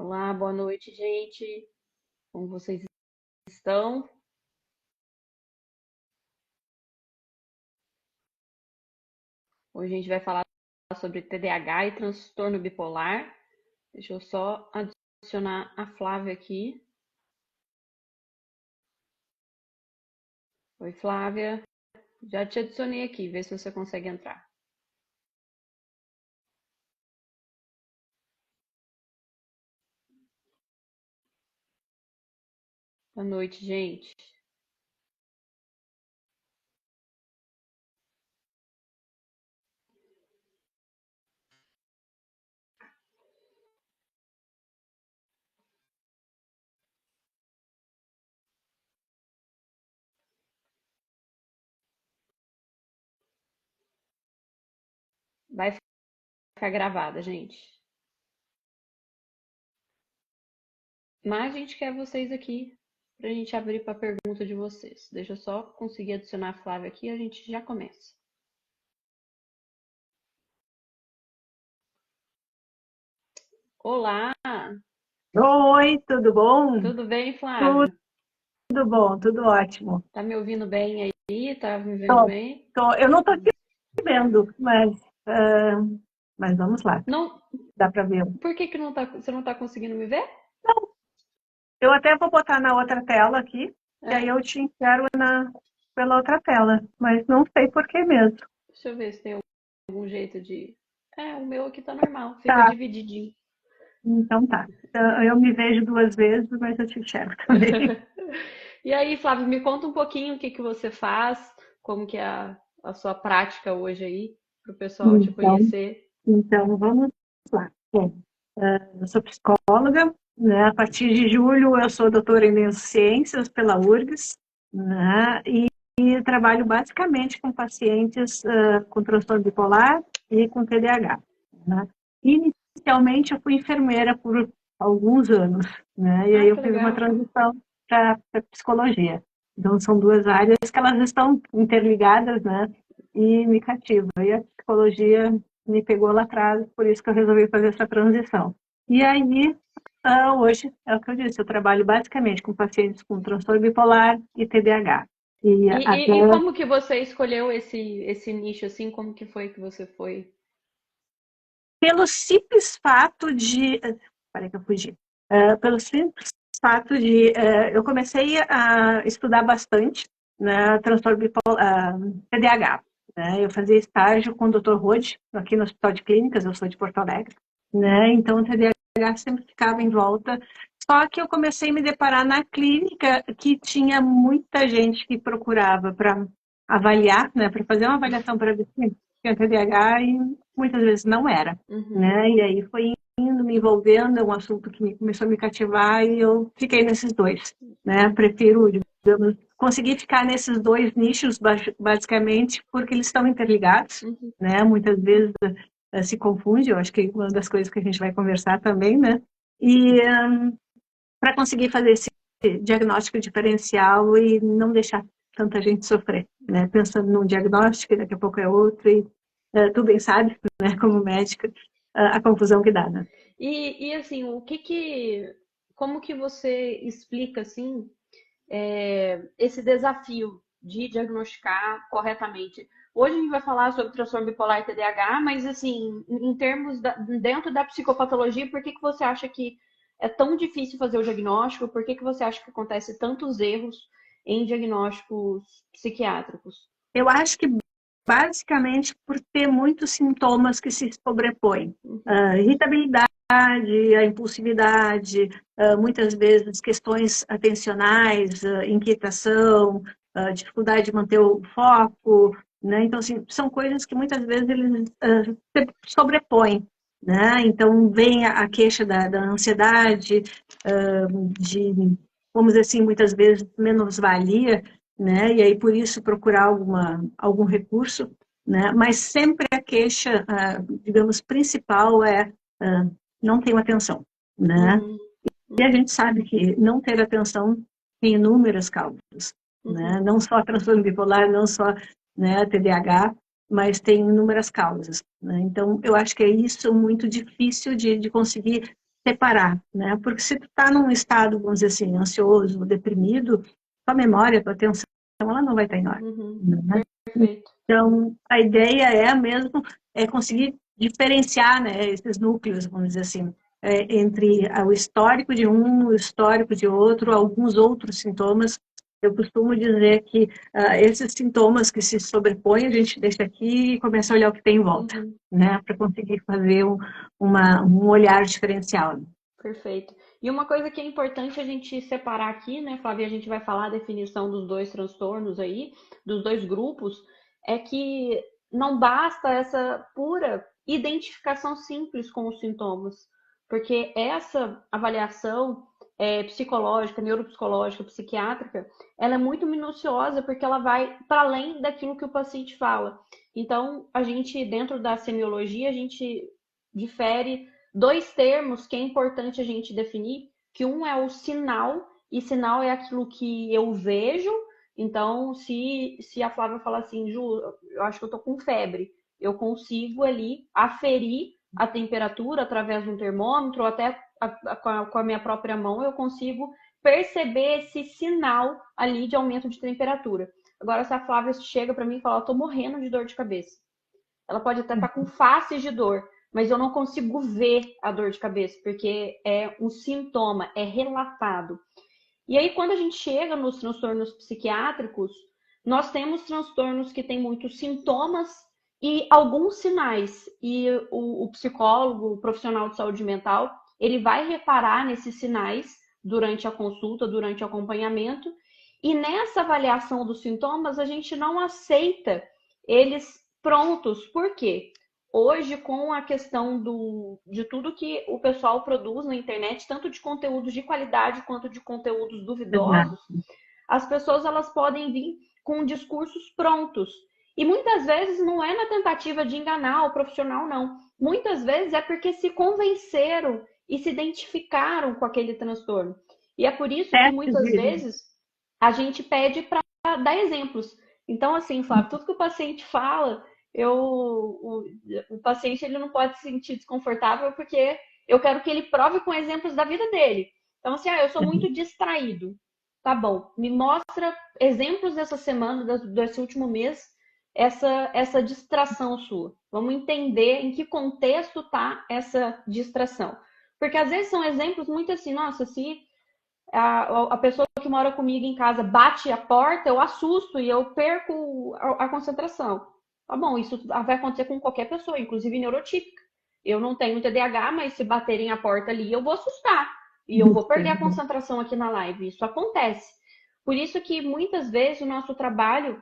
Olá, boa noite, gente. Como vocês estão? Hoje a gente vai falar sobre TDAH e transtorno bipolar. Deixa eu só adicionar a Flávia aqui. Oi, Flávia. Já te adicionei aqui, vê se você consegue entrar. Boa noite, gente. Vai ficar gravada, gente. Mas a gente quer vocês aqui para a gente abrir para a pergunta de vocês. Deixa eu só conseguir adicionar a Flávia aqui e a gente já começa. Olá, Oi, tudo bom? tudo bem, Flávia? Tudo bom, tudo ótimo. Tá me ouvindo bem aí? Tá me vendo Tô, bem? eu não estou te vendo, mas vamos lá, Não, dá para ver. por que que você não tá conseguindo me ver? Eu até vou botar na outra tela aqui, e aí É, eu te enxergo pela outra tela, mas não sei por que mesmo. deixa eu ver se tem algum jeito de. É, o meu aqui tá normal, fica Tá, divididinho. então tá. Eu me vejo duas vezes, mas eu te enxergo também. E aí, Flávio, me conta um pouquinho o que que você faz, como que é a sua prática hoje aí, para o pessoal te Então, conhecer. então vamos lá. Bom, eu sou psicóloga, né? A partir de julho eu sou doutora em neurociências pela URGS, né? E trabalho basicamente com pacientes com transtorno bipolar e com TDAH, né? Inicialmente eu fui enfermeira por alguns anos, né? E aí Ah, eu que fiz uma legal. transição para psicologia. Então são duas áreas que elas estão interligadas, né? E me cativam. E a psicologia me pegou lá atrás, por isso que eu resolvi fazer essa transição. E aí, hoje, é o que eu disse, eu trabalho basicamente com pacientes com transtorno bipolar e TDAH. E até E como que você escolheu esse nicho assim? Como que foi que você foi? pelo simples fato de... Peraí que eu fugi. Pelo simples fato de... eu comecei a estudar bastante, né, transtorno bipolar, TDAH. Né? Eu fazia estágio com o Dr. Rode, aqui no Hospital de Clínicas, eu sou de Porto Alegre. Né? Então, o TDAH sempre ficava em volta. Só que eu comecei a me deparar na clínica que tinha muita gente que procurava para avaliar, né, para fazer uma avaliação para ver se tinha TDAH e muitas vezes não era, Uhum. né? E aí foi indo, me envolvendo, é um assunto que começou a me cativar e eu fiquei nesses dois, né? Prefiro, digamos, conseguir ficar nesses dois nichos basicamente porque eles estão interligados, Uhum. né? Muitas vezes se confunde, eu acho que uma das coisas que a gente vai conversar também, né? E para conseguir fazer esse diagnóstico diferencial e não deixar tanta gente sofrer, né? Pensando num diagnóstico, daqui a pouco é outro, e tu bem sabe, né, como médica, a confusão que dá, né? E assim, como que você explica assim esse desafio de diagnosticar corretamente? Hoje a gente vai falar sobre transtorno bipolar e TDAH, mas assim, em termos dentro da psicopatologia, por que que você acha que é tão difícil fazer o diagnóstico? Por que que você acha que acontece tantos erros em diagnósticos psiquiátricos? Eu acho que basicamente por ter muitos sintomas que se sobrepõem. Uhum, Irritabilidade, a impulsividade, muitas vezes questões atencionais, inquietação, dificuldade de manter o foco, né? Então, assim, são coisas que muitas vezes eles se sobrepõem, né? Então, vem a queixa da ansiedade, de, vamos dizer assim, muitas vezes menos-valia, né? E aí por isso procurar algum recurso, né? Mas sempre a queixa, digamos, principal é não tenho atenção, né? uhum, E a uhum, gente sabe que não ter atenção tem inúmeras causas, né? uhum. Não só transtorno bipolar, não só, né, TDAH, mas tem inúmeras causas, né? Então eu acho que é isso muito difícil de conseguir separar, né? Porque se tu está num estado, vamos dizer assim, ansioso, deprimido, tua memória, tua atenção, ela não vai estar em ordem, né? Perfeito. Então, a ideia é mesmo conseguir diferenciar, né, esses núcleos, vamos dizer assim, entre o histórico de um, o histórico de outro, alguns outros sintomas. Eu costumo dizer que esses sintomas que se sobrepõem, a gente deixa aqui e começa a olhar o que tem em volta, né, para conseguir fazer um olhar diferencial. Perfeito. E uma coisa que é importante a gente separar aqui, né, Flávia, a gente vai falar a definição dos dois transtornos aí, dos dois grupos, é que não basta essa pura identificação simples com os sintomas, porque essa avaliação psicológica, neuropsicológica, psiquiátrica, ela é muito minuciosa porque ela vai para além daquilo que o paciente fala. Então, a gente, dentro da semiologia, a gente difere dois termos que é importante a gente definir, que um é o sinal, e sinal é aquilo que eu vejo. Então, se a Flávia falar assim, Ju, eu acho que eu tô com febre, eu consigo ali aferir a temperatura através de um termômetro, ou até com a minha própria mão, eu consigo perceber esse sinal ali de aumento de temperatura. Agora, se a Flávia chega para mim e fala, eu tô morrendo de dor de cabeça, ela pode até estar com faces de dor, mas eu não consigo ver a dor de cabeça, porque é um sintoma, é relatado. E aí, quando a gente chega nos transtornos psiquiátricos, nós temos transtornos que têm muitos sintomas e alguns sinais. E o psicólogo, o profissional de saúde mental, ele vai reparar nesses sinais durante a consulta, durante o acompanhamento. E nessa avaliação dos sintomas, a gente não aceita eles prontos. Por quê? Hoje, com a questão de tudo que o pessoal produz na internet, tanto de conteúdos de qualidade quanto de conteúdos duvidosos, as pessoas elas podem vir com discursos prontos. E muitas vezes não é na tentativa de enganar o profissional, não. Muitas vezes é porque se convenceram e se identificaram com aquele transtorno. E é por isso que muitas vezes a gente pede para dar exemplos. Então, assim, Flávio, tudo que o paciente fala, o paciente ele não pode se sentir desconfortável porque eu quero que ele prove com exemplos da vida dele. Então, assim, eu sou muito distraído. Tá bom, me mostra exemplos dessa semana, desse último mês, essa distração sua. Vamos entender em que contexto tá essa distração. Porque às vezes são exemplos muito assim, nossa, se a pessoa que mora comigo em casa bate a porta, eu assusto e eu perco a concentração. Tá bom, isso vai acontecer com qualquer pessoa, inclusive neurotípica. Eu não tenho TDAH, mas se baterem a porta ali, eu vou assustar. E eu vou perder a concentração aqui na live. Isso acontece. Por isso que muitas vezes o nosso trabalho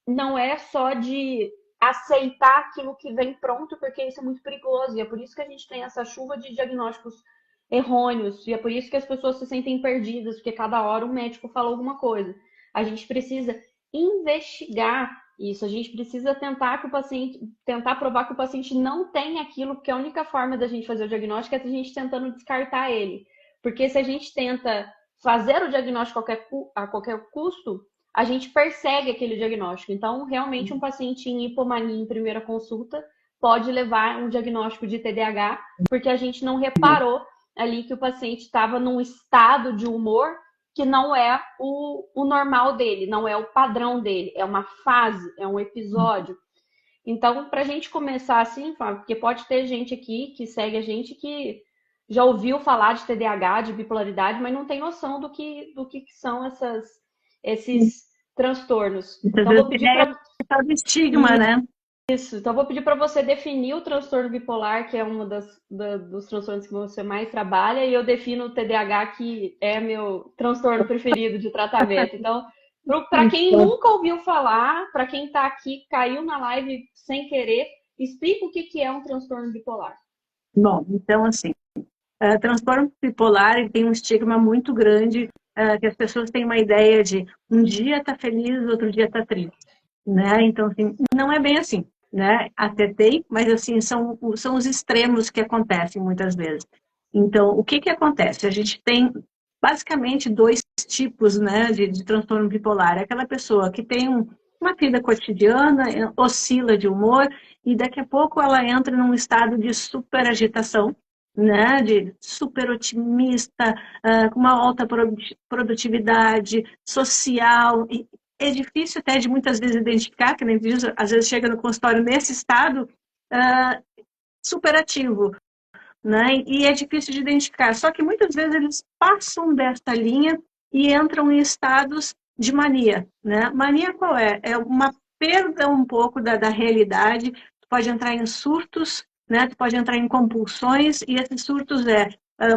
não é só de aceitar aquilo que vem pronto, porque isso é muito perigoso. E é por isso que a gente tem essa chuva de diagnósticos errôneos. E é por isso que as pessoas se sentem perdidas, porque cada hora um médico fala alguma coisa. A gente precisa investigar isso. A gente precisa tentar provar que o paciente não tem aquilo, porque a única forma da gente fazer o diagnóstico é a gente tentando descartar ele. Porque se a gente tenta fazer o diagnóstico a qualquer custo, a gente persegue aquele diagnóstico. Então, realmente, um paciente em hipomania em primeira consulta pode levar um diagnóstico de TDAH, porque a gente não reparou ali que o paciente estava num estado de humor que não é o normal dele, não é o padrão dele, é uma fase, é um episódio. Então, para a gente começar assim, Fábio, porque pode ter gente aqui que segue a gente que já ouviu falar de TDAH, de bipolaridade, mas não tem noção do que são esses transtornos. Então, vou pedir para o estigma, né? Isso. Então, vou pedir para você definir o transtorno bipolar, que é um dos transtornos que você mais trabalha, e eu defino o TDAH, que é meu transtorno preferido de tratamento. Então, para quem nunca ouviu falar, para quem está aqui, caiu na live sem querer, explica o que é um transtorno bipolar. Bom, então, assim, transtorno bipolar tem um estigma muito grande, que as pessoas têm uma ideia de um dia tá feliz, outro dia tá triste, né? Então, assim, não é bem assim, né? Até tem, mas, assim, são os extremos que acontecem muitas vezes. Então, o que acontece? A gente tem, basicamente, dois tipos, né, de transtorno bipolar. É aquela pessoa que tem uma vida cotidiana, oscila de humor, e daqui a pouco ela entra num estado de superagitação, né, de super otimista, com uma alta produtividade social. E é difícil até de muitas vezes identificar, que nem diz, às vezes chega no consultório nesse estado superativo, né? E é difícil de identificar. Só que muitas vezes eles passam desta linha e entram em estados de mania, né? Mania qual é? É uma perda um pouco da realidade. Tu pode entrar em surtos, né? Tu pode entrar em compulsões e esses surtos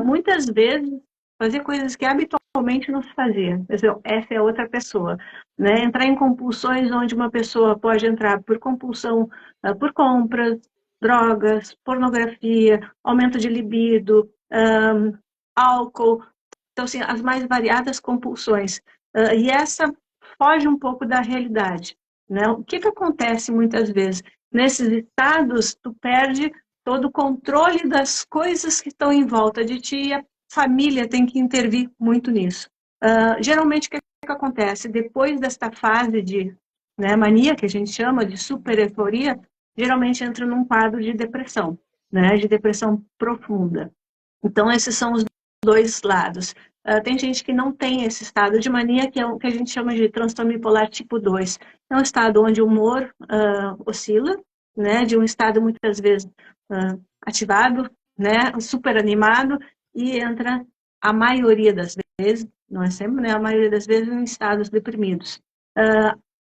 muitas vezes fazer coisas que habitualmente não se fazia. Essa é outra pessoa, né? Entrar em compulsões onde uma pessoa pode entrar por compulsão por compras, drogas, pornografia, aumento de libido, álcool, então, assim, as mais variadas compulsões. E essa foge um pouco da realidade, né? O que acontece muitas vezes? Nesses estados, tu perde todo o controle das coisas que estão em volta de ti e a família tem que intervir muito nisso. Geralmente, o que acontece? Depois desta fase de, né, mania, que a gente chama de super euforia, geralmente entra num quadro de depressão, né, de depressão profunda. Então, esses são os dois lados. Tem gente que não tem esse estado de mania, que é o que a gente chama de transtorno bipolar tipo 2. É um estado onde o humor oscila, né, de um estado muitas vezes ativado, né, super animado, e entra a maioria das vezes, não é sempre, né, a maioria das vezes em estados deprimidos.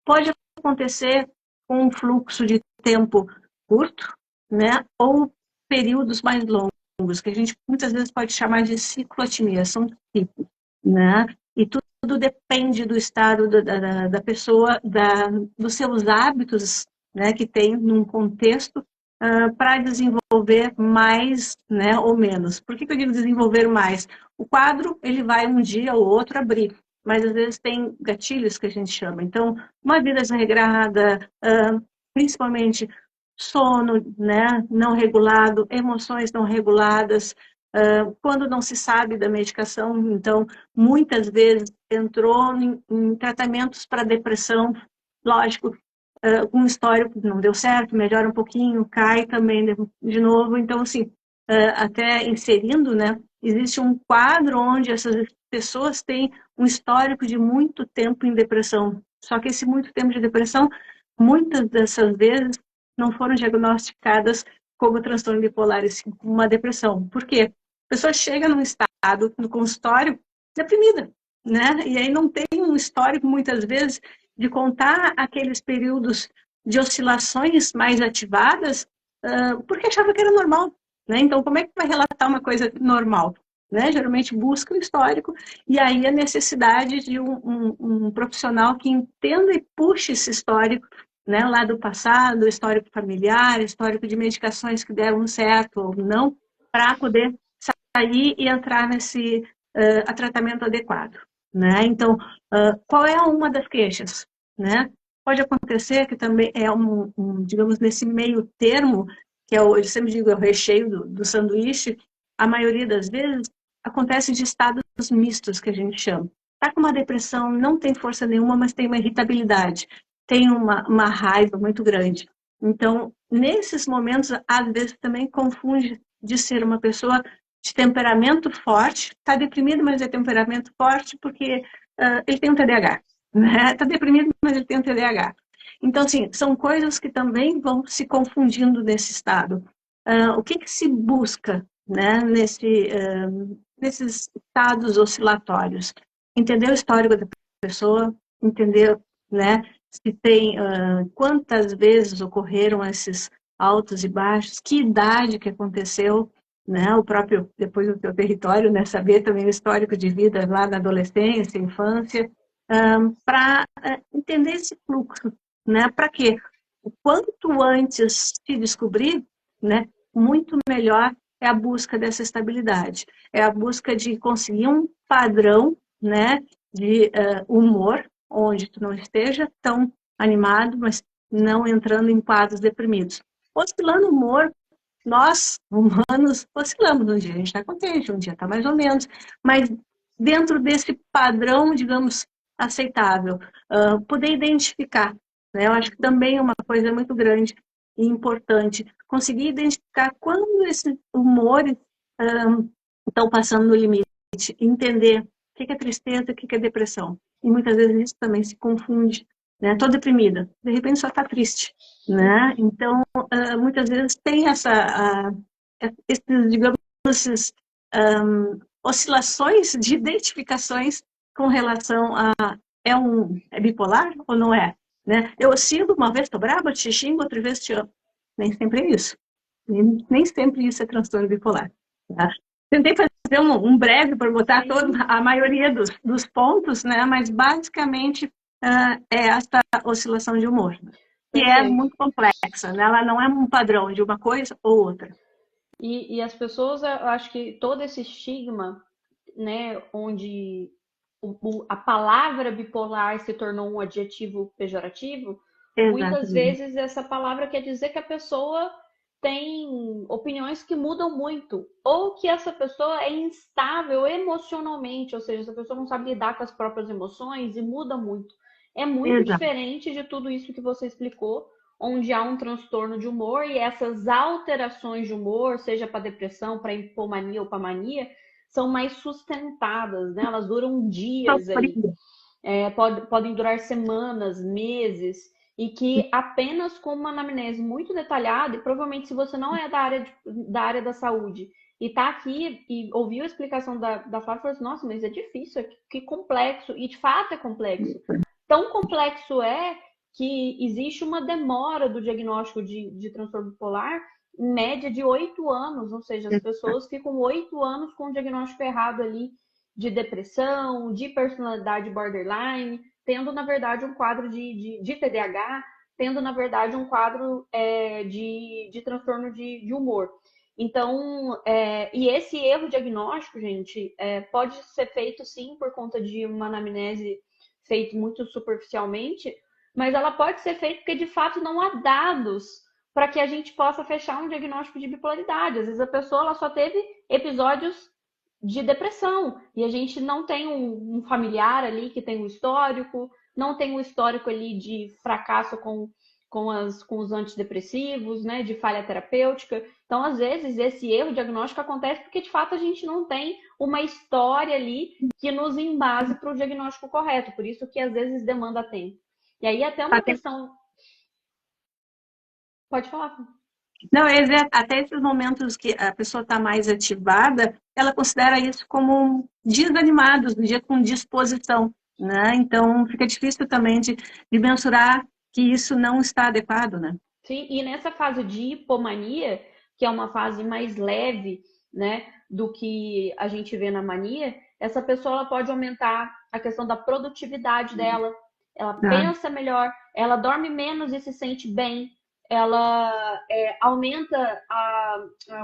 Pode acontecer com um fluxo de tempo curto, né, ou períodos mais longos, que a gente muitas vezes pode chamar de ciclotimia, são ciclos, né? E tudo depende do estado da pessoa, dos seus hábitos, né, que tem num contexto para desenvolver mais, né, ou menos. Por que eu digo desenvolver mais? O quadro, ele vai um dia ou outro abrir, mas às vezes tem gatilhos que a gente chama. Então, uma vida desregrada, principalmente sono, né, não regulado, emoções não reguladas, quando não se sabe da medicação, então, muitas vezes entrou em tratamentos para depressão, lógico, um histórico não deu certo, melhora um pouquinho, cai também de novo, então, assim, até inserindo, né, existe um quadro onde essas pessoas têm um histórico de muito tempo em depressão, só que esse muito tempo de depressão, muitas dessas vezes, não foram diagnosticadas como transtorno bipolar, e sim como uma depressão. Por quê? A pessoa chega num estado, no consultório, deprimida, né? E aí não tem um histórico, muitas vezes, de contar aqueles períodos de oscilações mais ativadas, porque achava que era normal, né? Então, como é que vai relatar uma coisa normal? Né? Geralmente busca o histórico, e aí a necessidade de um profissional que entenda e puxe esse histórico, né, lá do passado, histórico familiar, histórico de medicações que deram certo ou não, para poder sair e entrar nesse tratamento adequado. Né? Então, qual é uma das queixas? Né? Pode acontecer que também é digamos, nesse meio termo, que é eu sempre digo, é o recheio do sanduíche, a maioria das vezes acontece de estados mistos, que a gente chama. Está com uma depressão, não tem força nenhuma, mas tem uma irritabilidade, tem uma raiva muito grande. Então, nesses momentos, às vezes também confunde de ser uma pessoa de temperamento forte, está deprimido, mas é temperamento forte porque ele tem um TDAH. Né? Está deprimido, mas ele tem um TDAH. Então, assim, são coisas que também vão se confundindo nesse estado. O que se busca, né, nesses estados oscilatórios? Entender o histórico da pessoa, entender, né, se tem quantas vezes ocorreram esses altos e baixos, que idade que aconteceu, né, o próprio, depois do teu território, né, saber também o histórico de vida lá na adolescência, infância, para entender esse fluxo, né, para quê? O quanto antes se descobrir, né, muito melhor é a busca dessa estabilidade, é a busca de conseguir um padrão, né, de humor, onde tu não esteja tão animado, mas não entrando em quadros deprimidos. Oscilando o humor, nós, humanos, oscilamos. Um dia a gente está contente, um dia está mais ou menos, mas dentro desse padrão, digamos, aceitável, poder identificar, né? Eu acho que também é uma coisa muito grande e importante, conseguir identificar quando esse humor estão passando no limite. Entender o que é tristeza, o que é depressão. E muitas vezes isso também se confunde. Né? Estou deprimida, de repente só está triste. Né? Então, muitas vezes tem esses, digamos, esses, oscilações de identificações com relação a é bipolar ou não é? Né? Eu oscilo, uma vez estou brava, te xingo, outra vez te amo. Nem sempre é isso. Nem sempre isso é transtorno bipolar. Tá? Tentei fazer um breve para botar a maioria dos pontos, né? Mas basicamente é essa oscilação de humor, que é muito complexa, né? Ela não é um padrão de uma coisa ou outra. E as pessoas, eu acho que todo esse estigma, né, onde a palavra bipolar se tornou um adjetivo pejorativo, muitas Exatamente. vezes essa palavra quer dizer que a pessoa tem opiniões que mudam muito, ou que essa pessoa é instável emocionalmente, ou seja, essa pessoa não sabe lidar com as próprias emoções e muda muito. É muito Exato. diferente de tudo isso que você explicou, onde há um transtorno de humor e essas alterações de humor, seja para depressão, para hipomania ou para mania, são mais sustentadas, né? Elas duram dias ali, podem durar semanas, meses, e que apenas com uma anamnese muito detalhada, e provavelmente se você não é da área da saúde e está aqui e ouviu a explicação da Flávia, falou assim, nossa, mas é difícil, que complexo, e de fato é complexo. Tão complexo é que existe uma demora do diagnóstico de transtorno bipolar em média de 8 anos, ou seja, as pessoas ficam 8 anos com o diagnóstico errado ali de depressão, de personalidade borderline, tendo, na verdade, um quadro de TDAH, tendo, na verdade, um quadro de transtorno de humor. Então, e esse erro diagnóstico, gente, pode ser feito, sim, por conta de uma anamnese feita muito superficialmente, mas ela pode ser feita porque, de fato, não há dados para que a gente possa fechar um diagnóstico de bipolaridade. Às vezes a pessoa ela só teve episódios de depressão e a gente não tem um familiar ali que tem um histórico, não tem um histórico ali de fracasso com os antidepressivos, né, de falha terapêutica. Então, às vezes, esse erro diagnóstico acontece porque, de fato, a gente não tem uma história ali que nos embase para o diagnóstico correto. Por isso que, às vezes, demanda tempo. E aí, até uma questão... Pode falar. Não, até esses momentos que a pessoa está mais ativada, ela considera isso como dias animados, um dia com disposição, né? Então, fica difícil também de mensurar que isso não está adequado, né? Sim, e nessa fase de hipomania, que é uma fase mais leve, né, do que a gente vê na mania, essa pessoa ela pode aumentar a questão da produtividade dela, ela pensa melhor, ela dorme menos e se sente bem, ela aumenta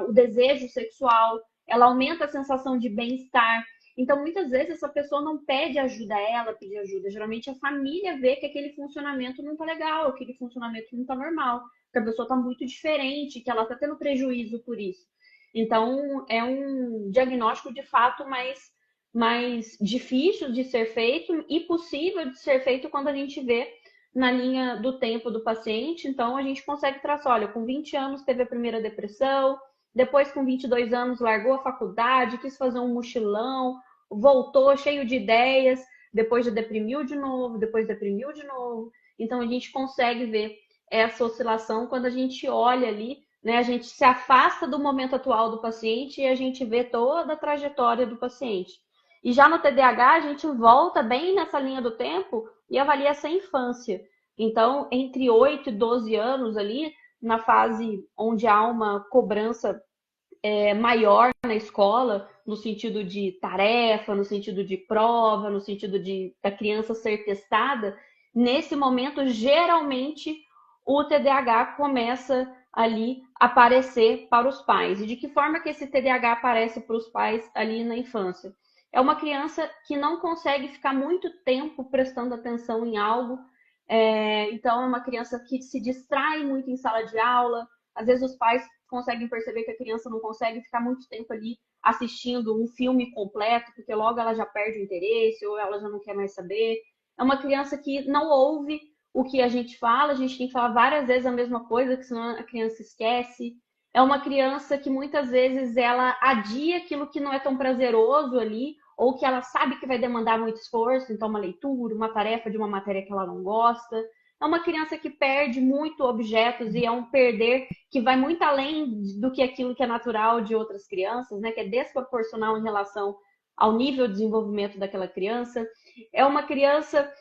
o desejo sexual, ela aumenta a sensação de bem-estar. Então, muitas vezes, essa pessoa não pede ajuda a ela, pedir ajuda. Geralmente, a família vê que aquele funcionamento não está legal, aquele funcionamento não está normal, que a pessoa está muito diferente, que ela está tendo prejuízo por isso. Então, é um diagnóstico, de fato, mais difícil de ser feito e possível de ser feito quando a gente vê na linha do tempo do paciente. Então, a gente consegue traçar, olha, com 20 anos teve a primeira depressão, depois com 22 anos largou a faculdade, quis fazer um mochilão, voltou cheio de ideias, depois já deprimiu de novo, depois deprimiu de novo. Então, a gente consegue ver essa oscilação quando a gente olha ali, né? A gente se afasta do momento atual do paciente e a gente vê toda a trajetória do paciente. E já no TDAH, a gente volta bem nessa linha do tempo e avalia essa infância. Então, entre 8 e 12 anos ali, na fase onde há uma cobrança maior na escola, no sentido de tarefa, no sentido de prova, no sentido de da criança ser testada, nesse momento, geralmente, o TDAH começa ali a aparecer para os pais. E de que forma que esse TDAH aparece para os pais ali na infância? É uma criança que não consegue ficar muito tempo prestando atenção em algo, então é uma criança que se distrai muito em sala de aula, às vezes os pais conseguem perceber que a criança não consegue ficar muito tempo ali assistindo um filme completo, porque logo ela já perde o interesse ou ela já não quer mais saber. É uma criança que não ouve o que a gente fala, a gente tem que falar várias vezes a mesma coisa, que senão a criança esquece. É uma criança que muitas vezes ela adia aquilo que não é tão prazeroso ali, ou que ela sabe que vai demandar muito esforço, então uma leitura, uma tarefa de uma matéria que ela não gosta. É uma criança que perde muito objetos e é um perder que vai muito além do que aquilo que é natural de outras crianças, né? Que é desproporcional em relação ao nível de desenvolvimento daquela criança. É uma criança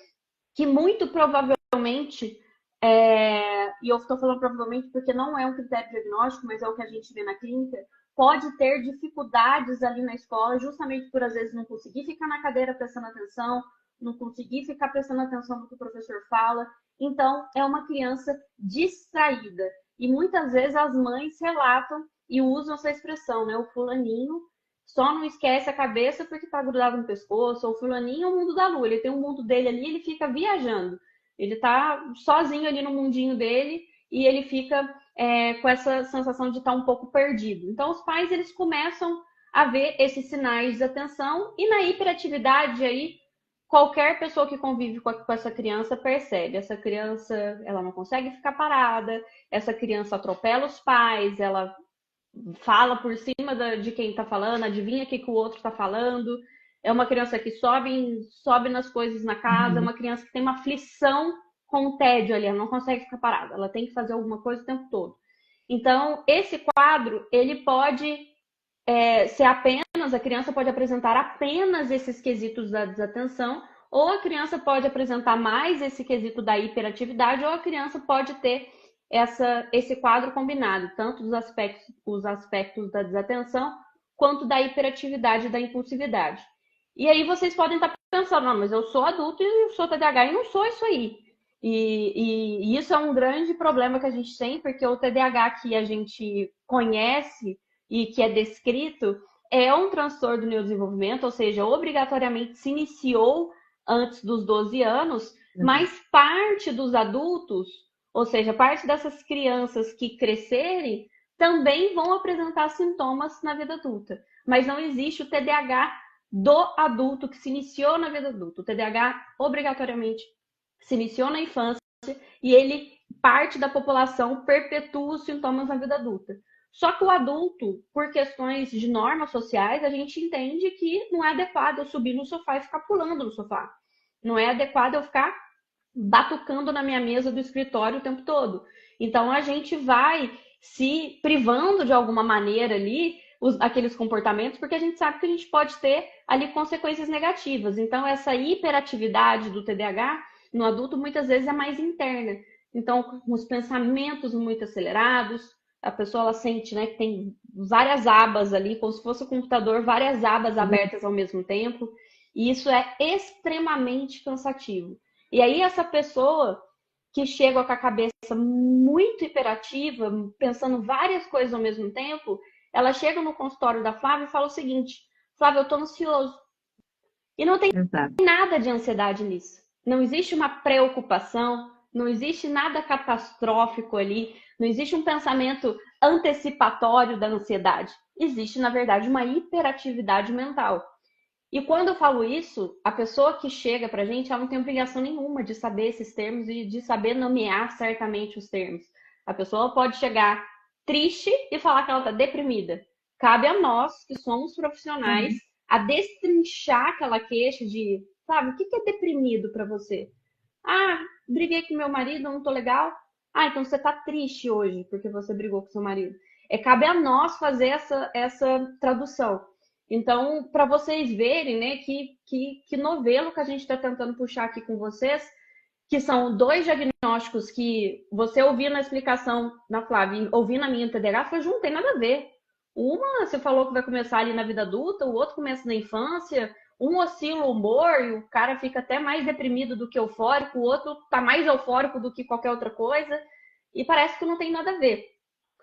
que muito provavelmente, e eu estou falando provavelmente porque não é um critério diagnóstico, mas é o que a gente vê na clínica, pode ter dificuldades ali na escola, justamente por às vezes não conseguir ficar na cadeira prestando atenção, não conseguir ficar prestando atenção no que o professor fala. Então, é uma criança distraída. E muitas vezes as mães relatam e usam essa expressão, né? O fulaninho só não esquece a cabeça porque tá grudado no pescoço, ou o fulaninho é o mundo da lua, ele tem um mundo dele ali, ele fica viajando. Ele tá sozinho ali no mundinho dele e ele fica com essa sensação de estar um pouco perdido. Então, os pais, eles começam a ver esses sinais de desatenção e na hiperatividade aí, qualquer pessoa que convive com essa criança percebe. Essa criança, ela não consegue ficar parada, essa criança atropela os pais, ela fala por cima de quem está falando, adivinha o que o outro está falando. É uma criança que sobe nas coisas na casa, é uma criança que tem uma aflição com o tédio ali, ela não consegue ficar parada, ela tem que fazer alguma coisa o tempo todo. Então, esse quadro, ele pode ser apenas, a criança pode apresentar apenas esses quesitos da desatenção, ou a criança pode apresentar mais esse quesito da hiperatividade, ou a criança pode ter esse quadro combinado, tanto os aspectos da desatenção, quanto da hiperatividade e da impulsividade. E aí vocês podem estar pensando, não, mas eu sou adulto e eu sou TDAH e não sou isso aí. E isso é um grande problema que a gente tem, porque o TDAH que a gente conhece e que é descrito é um transtorno do neurodesenvolvimento, ou seja, obrigatoriamente se iniciou antes dos 12 anos, mas parte dos adultos, ou seja, parte dessas crianças que crescerem, também vão apresentar sintomas na vida adulta. Mas não existe o TDAH do adulto que se iniciou na vida adulta. O TDAH, obrigatoriamente, se iniciou na infância e ele, parte da população, perpetua os sintomas na vida adulta. Só que o adulto, por questões de normas sociais, a gente entende que não é adequado eu subir no sofá e ficar pulando no sofá. Não é adequado eu ficar batucando na minha mesa do escritório o tempo todo. Então, a gente vai se privando de alguma maneira ali aqueles comportamentos, porque a gente sabe que a gente pode ter ali consequências negativas. Então, essa hiperatividade do TDAH no adulto muitas vezes é mais interna. Então, com os pensamentos muito acelerados, a pessoa ela sente, né, que tem várias abas ali, como se fosse um computador, várias abas abertas ao mesmo tempo. E isso é extremamente cansativo. E aí essa pessoa que chega com a cabeça muito hiperativa, pensando várias coisas ao mesmo tempo, ela chega no consultório da Flávia e fala o seguinte: Flávia, eu tô ansioso. E não tem nada de ansiedade nisso. Não existe uma preocupação, não existe nada catastrófico ali, não existe um pensamento antecipatório da ansiedade. Existe, na verdade, uma hiperatividade mental. E quando eu falo isso, a pessoa que chega pra gente, ela não tem obrigação nenhuma de saber esses termos e de saber nomear certamente os termos. A pessoa pode chegar triste e falar que ela tá deprimida. Cabe a nós, que somos profissionais, a destrinchar aquela queixa de, sabe, o que é deprimido pra você? Ah, briguei com meu marido, não tô legal. Ah, então você tá triste hoje porque você brigou com seu marido. Cabe a nós fazer essa tradução. Então, para vocês verem, né, que novelo que a gente está tentando puxar aqui com vocês, que são dois diagnósticos que você ouviu na explicação na Flávia e ouviu na minha TDAH, foi junto, não tem nada a ver. Uma, você falou que vai começar ali na vida adulta, o outro começa na infância, um oscila o humor e o cara fica até mais deprimido do que eufórico, o outro tá mais eufórico do que qualquer outra coisa, e parece que não tem nada a ver.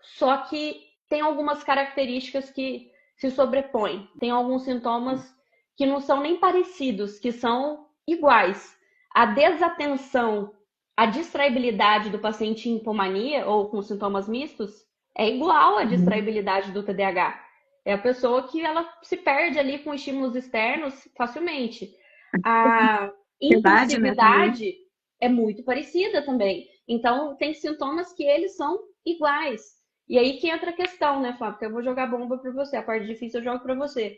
Só que tem algumas características que se sobrepõem. Tem alguns sintomas que não são nem parecidos, que são iguais. A desatenção, a distraibilidade do paciente em hipomania ou com sintomas mistos é igual à distraibilidade do TDAH. É a pessoa que ela se perde ali com estímulos externos facilmente. A impulsividade é muito parecida também. Então, tem sintomas que eles são iguais. E aí que entra a questão, né, Flávio? Porque eu vou jogar bomba para você, a parte difícil eu jogo para você.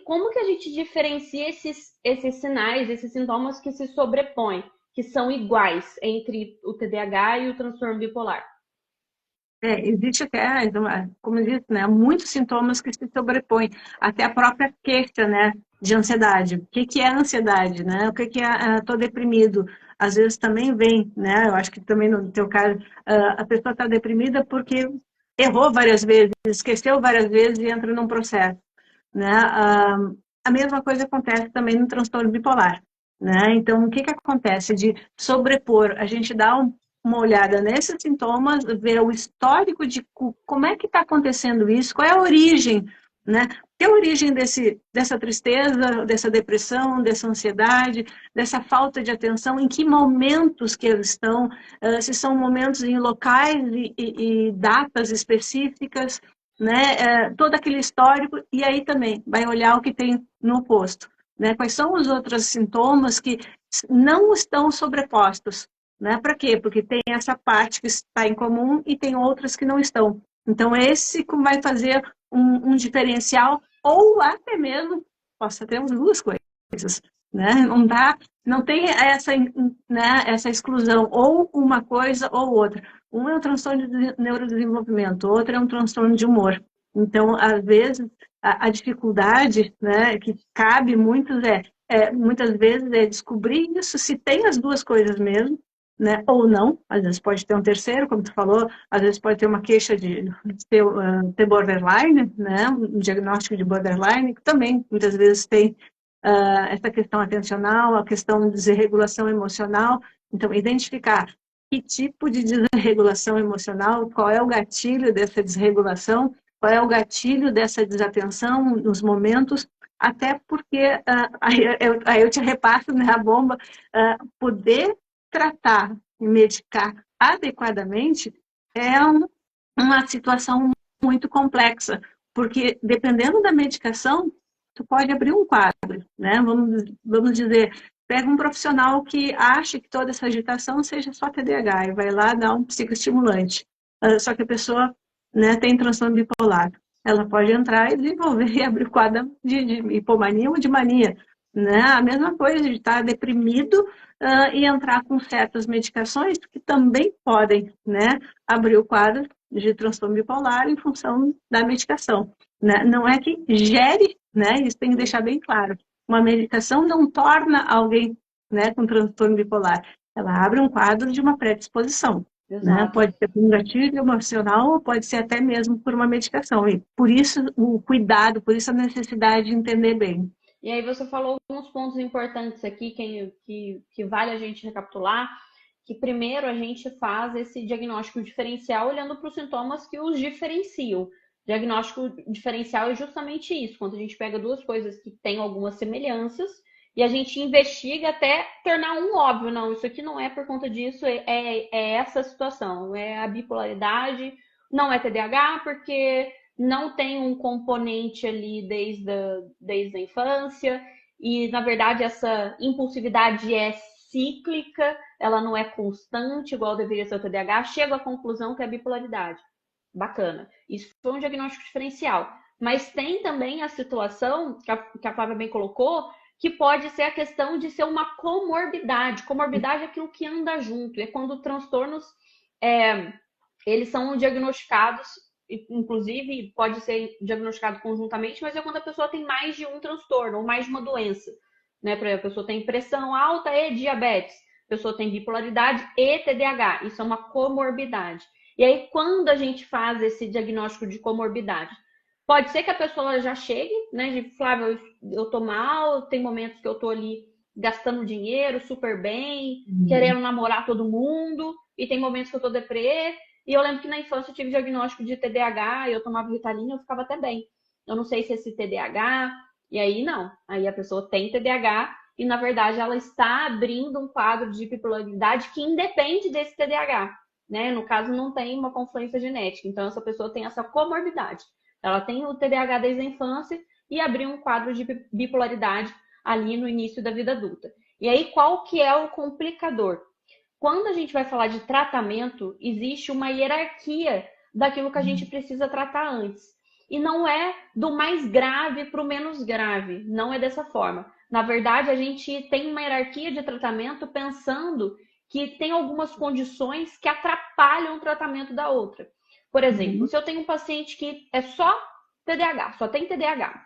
Como que a gente diferencia esses sinais, esses sintomas que se sobrepõem, que são iguais entre o TDAH e o transtorno bipolar? Existe até, como eu disse, né, muitos sintomas que se sobrepõem, até a própria queixa, né, de ansiedade. O que que é ansiedade, né? O que que é tô deprimido? Às vezes também vem, né? Eu acho que também no teu caso, a pessoa está deprimida porque errou várias vezes, esqueceu várias vezes e entra num processo, né? A mesma coisa acontece também no transtorno bipolar, né? Então, o que que acontece de sobrepor? A gente dá uma olhada nesses sintomas, ver o histórico de como é que está acontecendo isso, qual é a origem, né? Que é a origem dessa tristeza, dessa depressão, dessa ansiedade, dessa falta de atenção, em que momentos que eles estão, se são momentos em locais e datas específicas, né? Todo aquele histórico, e aí também vai olhar o que tem no oposto, né? Quais são os outros sintomas que não estão sobrepostos, né? Para quê? Porque tem essa parte que está em comum e tem outras que não estão. Então, esse vai fazer um diferencial, ou até mesmo, possa ter as duas coisas, né? Não dá, não tem essa, né, essa exclusão, ou uma coisa ou outra. Um é um transtorno de neurodesenvolvimento, outro é um transtorno de humor. Então, às vezes, a dificuldade, né, que cabe muitos muitas vezes é descobrir isso, se tem as duas coisas mesmo, né, ou não, às vezes pode ter um terceiro, como tu falou, às vezes pode ter uma queixa de ter borderline, né, um diagnóstico de borderline, que também muitas vezes tem essa questão atencional, a questão de desregulação emocional. Então, identificar que tipo de desregulação emocional, qual é o gatilho dessa desregulação, qual é o gatilho dessa desatenção nos momentos, até porque, aí eu te repasso, né, a bomba, poder tratar e medicar adequadamente é uma situação muito complexa, porque dependendo da medicação, tu pode abrir um quadro, né? Vamos dizer, pega um profissional que acha que toda essa agitação seja só TDAH e vai lá dar um psicoestimulante. Só que a pessoa, né, tem transtorno bipolar. Ela pode entrar e desenvolver e abrir o quadro de hipomania ou de mania, né? A mesma coisa de estar deprimido e entrar com certas medicações que também podem, né, abrir o quadro de transtorno bipolar em função da medicação, né? Não é que gere, né? Isso tem que deixar bem claro. Uma medicação não torna alguém, né, com transtorno bipolar. Ela abre um quadro de uma predisposição, né? Exato. Pode ser por um gatilho emocional ou pode ser até mesmo por uma medicação. E por isso o cuidado, por isso a necessidade de entender bem. E aí você falou alguns pontos importantes aqui que vale a gente recapitular, que primeiro a gente faz esse diagnóstico diferencial olhando para os sintomas que os diferenciam. Diagnóstico diferencial é justamente isso, quando a gente pega duas coisas que têm algumas semelhanças e a gente investiga até tornar um óbvio, não, isso aqui não é por conta disso, é essa situação, é a bipolaridade, não é TDAH, porque não tem um componente ali desde a infância, e na verdade essa impulsividade é cíclica, ela não é constante, igual deveria ser o TDAH, chega à conclusão que é a bipolaridade. Bacana. Isso foi um diagnóstico diferencial. Mas tem também a situação, que a Flávia bem colocou, que pode ser a questão de ser uma comorbidade. Comorbidade é aquilo que anda junto, é quando transtornos eles são diagnosticados, inclusive pode ser diagnosticado conjuntamente, mas é quando a pessoa tem mais de um transtorno ou mais de uma doença. Né? A pessoa tem pressão alta e diabetes, a pessoa tem bipolaridade e TDAH. Isso é uma comorbidade. E aí, quando a gente faz esse diagnóstico de comorbidade, pode ser que a pessoa já chegue, né? De Flávia, eu tô mal, tem momentos que eu tô ali gastando dinheiro super bem, querendo namorar todo mundo, e tem momentos que eu tô deprê, e eu lembro que na infância eu tive diagnóstico de TDAH, eu tomava Ritalina e eu ficava até bem. Eu não sei se esse TDAH, e aí não. Aí a pessoa tem TDAH e, na verdade, ela está abrindo um quadro de bipolaridade que independe desse TDAH. Né? No caso, não tem uma confluência genética. Então, essa pessoa tem essa comorbidade. Ela tem o TDAH desde a infância e abriu um quadro de bipolaridade ali no início da vida adulta. E aí, qual que é o complicador? Quando a gente vai falar de tratamento, existe uma hierarquia daquilo que a gente precisa tratar antes. E não é do mais grave para o menos grave, não é dessa forma. Na verdade, a gente tem uma hierarquia de tratamento pensando que tem algumas condições que atrapalham o tratamento da outra. Por exemplo, se eu tenho um paciente que é só TDAH, só tem TDAH,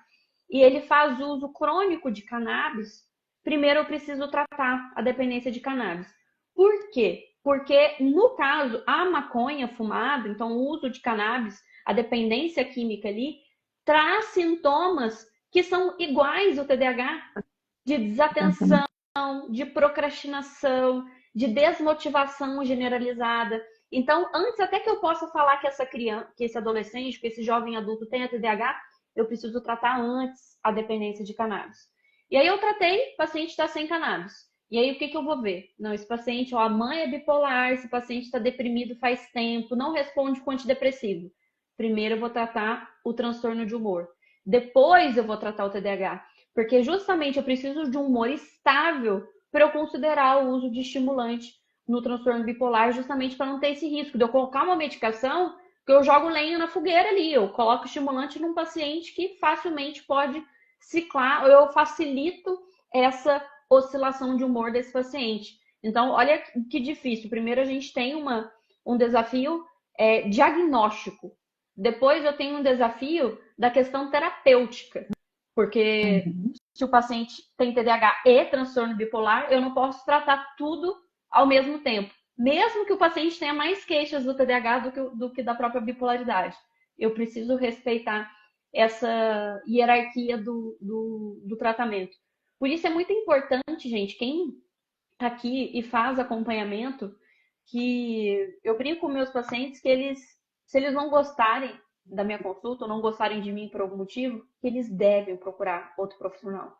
e ele faz uso crônico de cannabis, primeiro eu preciso tratar a dependência de cannabis. Por quê? Porque, no caso, a maconha fumada, então o uso de cannabis, a dependência química ali, traz sintomas que são iguais ao TDAH, de desatenção, de procrastinação, de desmotivação generalizada. Então, antes até que eu possa falar que essa criança, que esse adolescente, que esse jovem adulto tenha TDAH, eu preciso tratar antes a dependência de cannabis. E aí eu tratei, o paciente está sem cannabis. E aí o que eu vou ver? Não, esse paciente, ó, a mãe é bipolar, esse paciente está deprimido faz tempo, não responde com antidepressivo. Primeiro eu vou tratar o transtorno de humor. Depois eu vou tratar o TDAH. Porque justamente eu preciso de um humor estável para eu considerar o uso de estimulante no transtorno bipolar, justamente para não ter esse risco de eu colocar uma medicação que eu jogo lenha na fogueira ali. Eu coloco estimulante num paciente que facilmente pode ciclar, ou eu facilito essa oscilação de humor desse paciente. Então, olha que difícil. Primeiro a gente tem um desafio diagnóstico. Depois eu tenho um desafio da questão terapêutica. Porque se o paciente tem TDAH e transtorno bipolar, eu não posso tratar tudo ao mesmo tempo. Mesmo que o paciente tenha mais queixas do TDAH do que da própria bipolaridade. Eu preciso respeitar essa hierarquia do tratamento. Por isso é muito importante, gente, quem está aqui e faz acompanhamento, que eu brinco com meus pacientes que se eles não gostarem da minha consulta ou não gostarem de mim por algum motivo, que eles devem procurar outro profissional.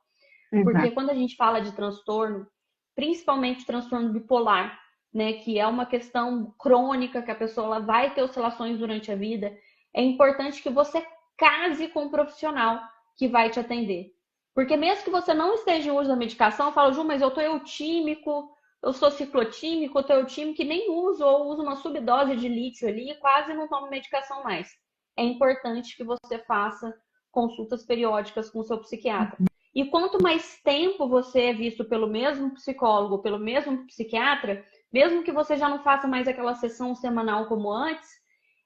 Porque quando a gente fala de transtorno, principalmente transtorno bipolar, né, que é uma questão crônica, que a pessoa vai ter oscilações durante a vida, é importante que você case com um profissional que vai te atender. Porque mesmo que você não esteja em uso da medicação, eu falo, Ju, mas eu tô eutímico, eu sou ciclotímico, eu tô eutímico e nem uso, ou uso uma subdose de lítio ali e quase não tomo medicação mais. É importante que você faça consultas periódicas com o seu psiquiatra. E quanto mais tempo você é visto pelo mesmo psicólogo, pelo mesmo psiquiatra, mesmo que você já não faça mais aquela sessão semanal como antes,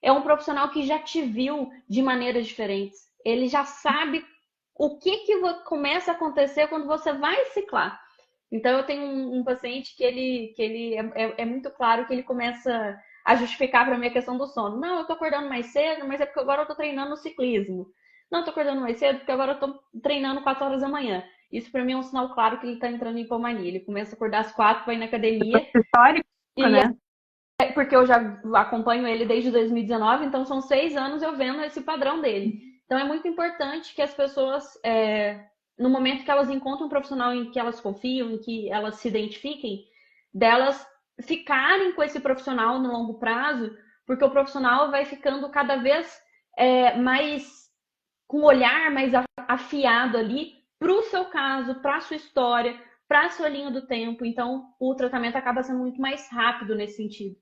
é um profissional que já te viu de maneiras diferentes. Ele já sabe o que começa a acontecer quando você vai ciclar. Então, eu tenho um paciente que ele é muito claro que ele começa a justificar para mim a questão do sono. Não, eu tô acordando mais cedo, mas é porque agora eu tô treinando no ciclismo. Não, eu tô acordando mais cedo porque agora eu tô treinando 4 horas da manhã. Isso para mim é um sinal claro que ele tá entrando em hipomania. Ele começa a acordar às 4, vai na academia. Histórico, né? Porque eu já acompanho ele desde 2019, então são 6 anos eu vendo esse padrão dele. Então é muito importante que as pessoas, no momento que elas encontram um profissional em que elas confiam, em que elas se identifiquem, delas ficarem com esse profissional no longo prazo, porque o profissional vai ficando cada vez mais com o olhar mais afiado ali para o seu caso, para a sua história, para a sua linha do tempo. Então, o tratamento acaba sendo muito mais rápido nesse sentido.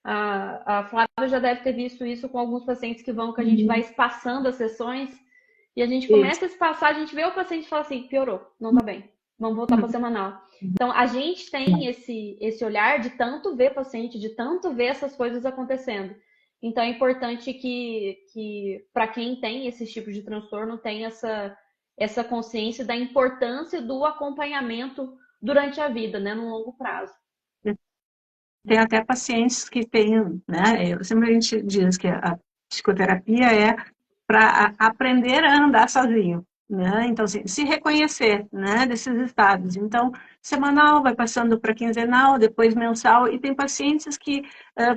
A Flávia já deve ter visto isso com alguns pacientes que a gente vai espaçando as sessões e a gente começa a espaçar, a gente vê o paciente e fala assim, piorou, não tá bem, vamos voltar para semanal. Então, a gente tem esse olhar de tanto ver paciente, de tanto ver essas coisas acontecendo. Então, é importante que para quem tem esse tipo de transtorno, tenha essa consciência da importância do acompanhamento durante a vida, né, no longo prazo. Tem até pacientes que têm, né? Sempre a gente diz que a psicoterapia é para aprender a andar sozinho, né? Então, assim, se reconhecer, né, desses estados. Então, semanal vai passando para quinzenal, depois mensal, e tem pacientes que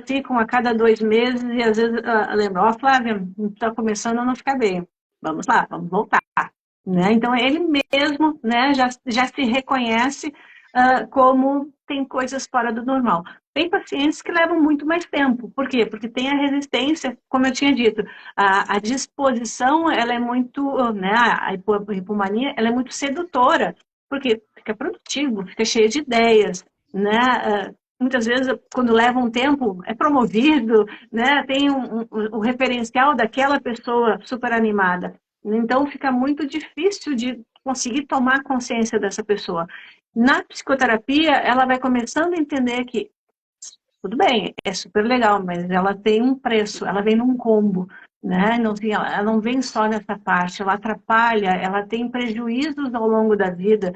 ficam a cada 2 meses e às vezes lembram, ó, Flávia, está começando a não ficar bem. Vamos lá, vamos voltar. Né? Então, ele mesmo, né, já se reconhece como tem coisas fora do normal. Tem pacientes que levam muito mais tempo. Por quê? Porque tem a resistência, como eu tinha dito, a disposição, ela é muito, né, a hipomania, ela é muito sedutora, porque fica produtivo, fica cheio de ideias, né? muitas vezes, quando leva um tempo, é promovido, né? Tem o referencial daquela pessoa super animada. Então, fica muito difícil de conseguir tomar consciência dessa pessoa. Na psicoterapia, ela vai começando a entender que tudo bem, é super legal, mas ela tem um preço, ela vem num combo, né? Não, assim, ela não vem só nessa parte, ela atrapalha, ela tem prejuízos ao longo da vida,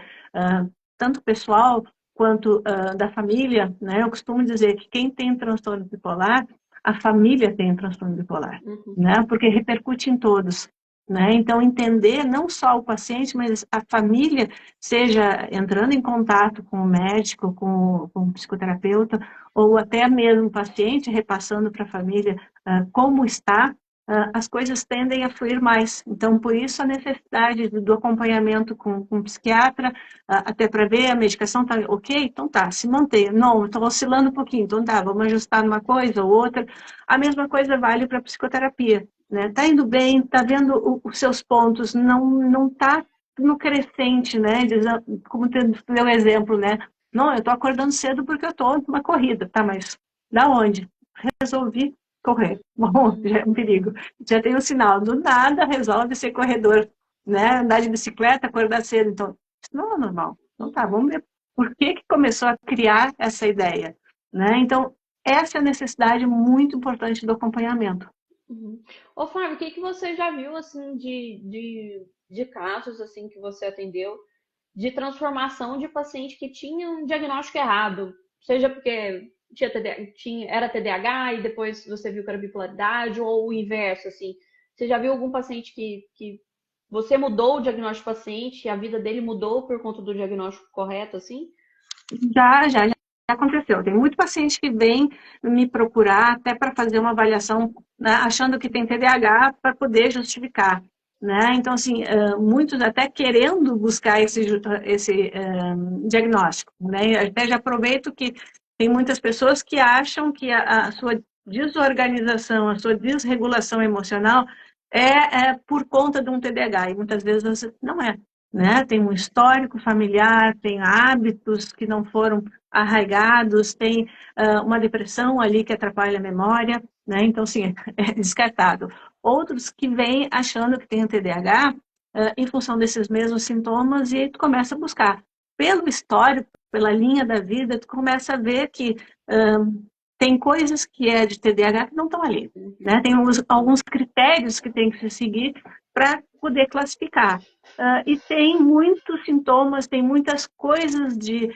tanto pessoal quanto da família, né? Eu costumo dizer que quem tem transtorno bipolar, a família tem transtorno bipolar, né? Porque repercute em todos. Né? Então, entender não só o paciente, mas a família, seja entrando em contato com o médico, com o psicoterapeuta, ou até mesmo o paciente repassando para a família como está, as coisas tendem a fluir mais. Então, por isso a necessidade do acompanhamento com um psiquiatra, até para ver a medicação está ok? Então tá, se mantém. Não, estou oscilando um pouquinho, então tá, vamos ajustar uma coisa ou outra. A mesma coisa vale para a psicoterapia. Né? Tá indo bem, tá vendo os seus pontos, não tá no crescente, né? Como tu deu o exemplo, né? Não, eu tô acordando cedo porque eu tô numa corrida, tá? Mas da onde? Resolvi correr. Bom, já é um perigo. Já tem um sinal. Do nada resolve ser corredor, né? Andar de bicicleta, acordar cedo. Então, isso não é normal. Então tá, vamos ver por que começou a criar essa ideia, né? Então, essa é a necessidade muito importante do acompanhamento. Ô, Fábio, o que que você já viu, assim, de casos, assim, que você atendeu, de transformação de paciente que tinha um diagnóstico errado? Seja porque era TDAH e depois você viu que era bipolaridade, ou o inverso, assim. Você já viu algum paciente que você mudou o diagnóstico do paciente e a vida dele mudou por conta do diagnóstico correto, assim? Já aconteceu. Tem muito paciente que vem me procurar até para fazer uma avaliação, né, achando que tem TDAH para poder justificar. Né? Então, assim, muitos até querendo buscar esse diagnóstico. Né? Até já aproveito que tem muitas pessoas que acham que a sua desorganização, a sua desregulação emocional é por conta de um TDAH, e muitas vezes não é. Né? Tem um histórico familiar, tem hábitos que não foram arraigados, tem uma depressão ali que atrapalha a memória, né? Então, sim, é descartado. Outros que vêm achando que tem o TDAH em função desses mesmos sintomas e tu começa a buscar. Pelo histórico, pela linha da vida, tu começa a ver que tem coisas que é de TDAH que não estão ali. Né? Tem alguns critérios que tem que se seguir para poder classificar. E tem muitos sintomas, tem muitas coisas de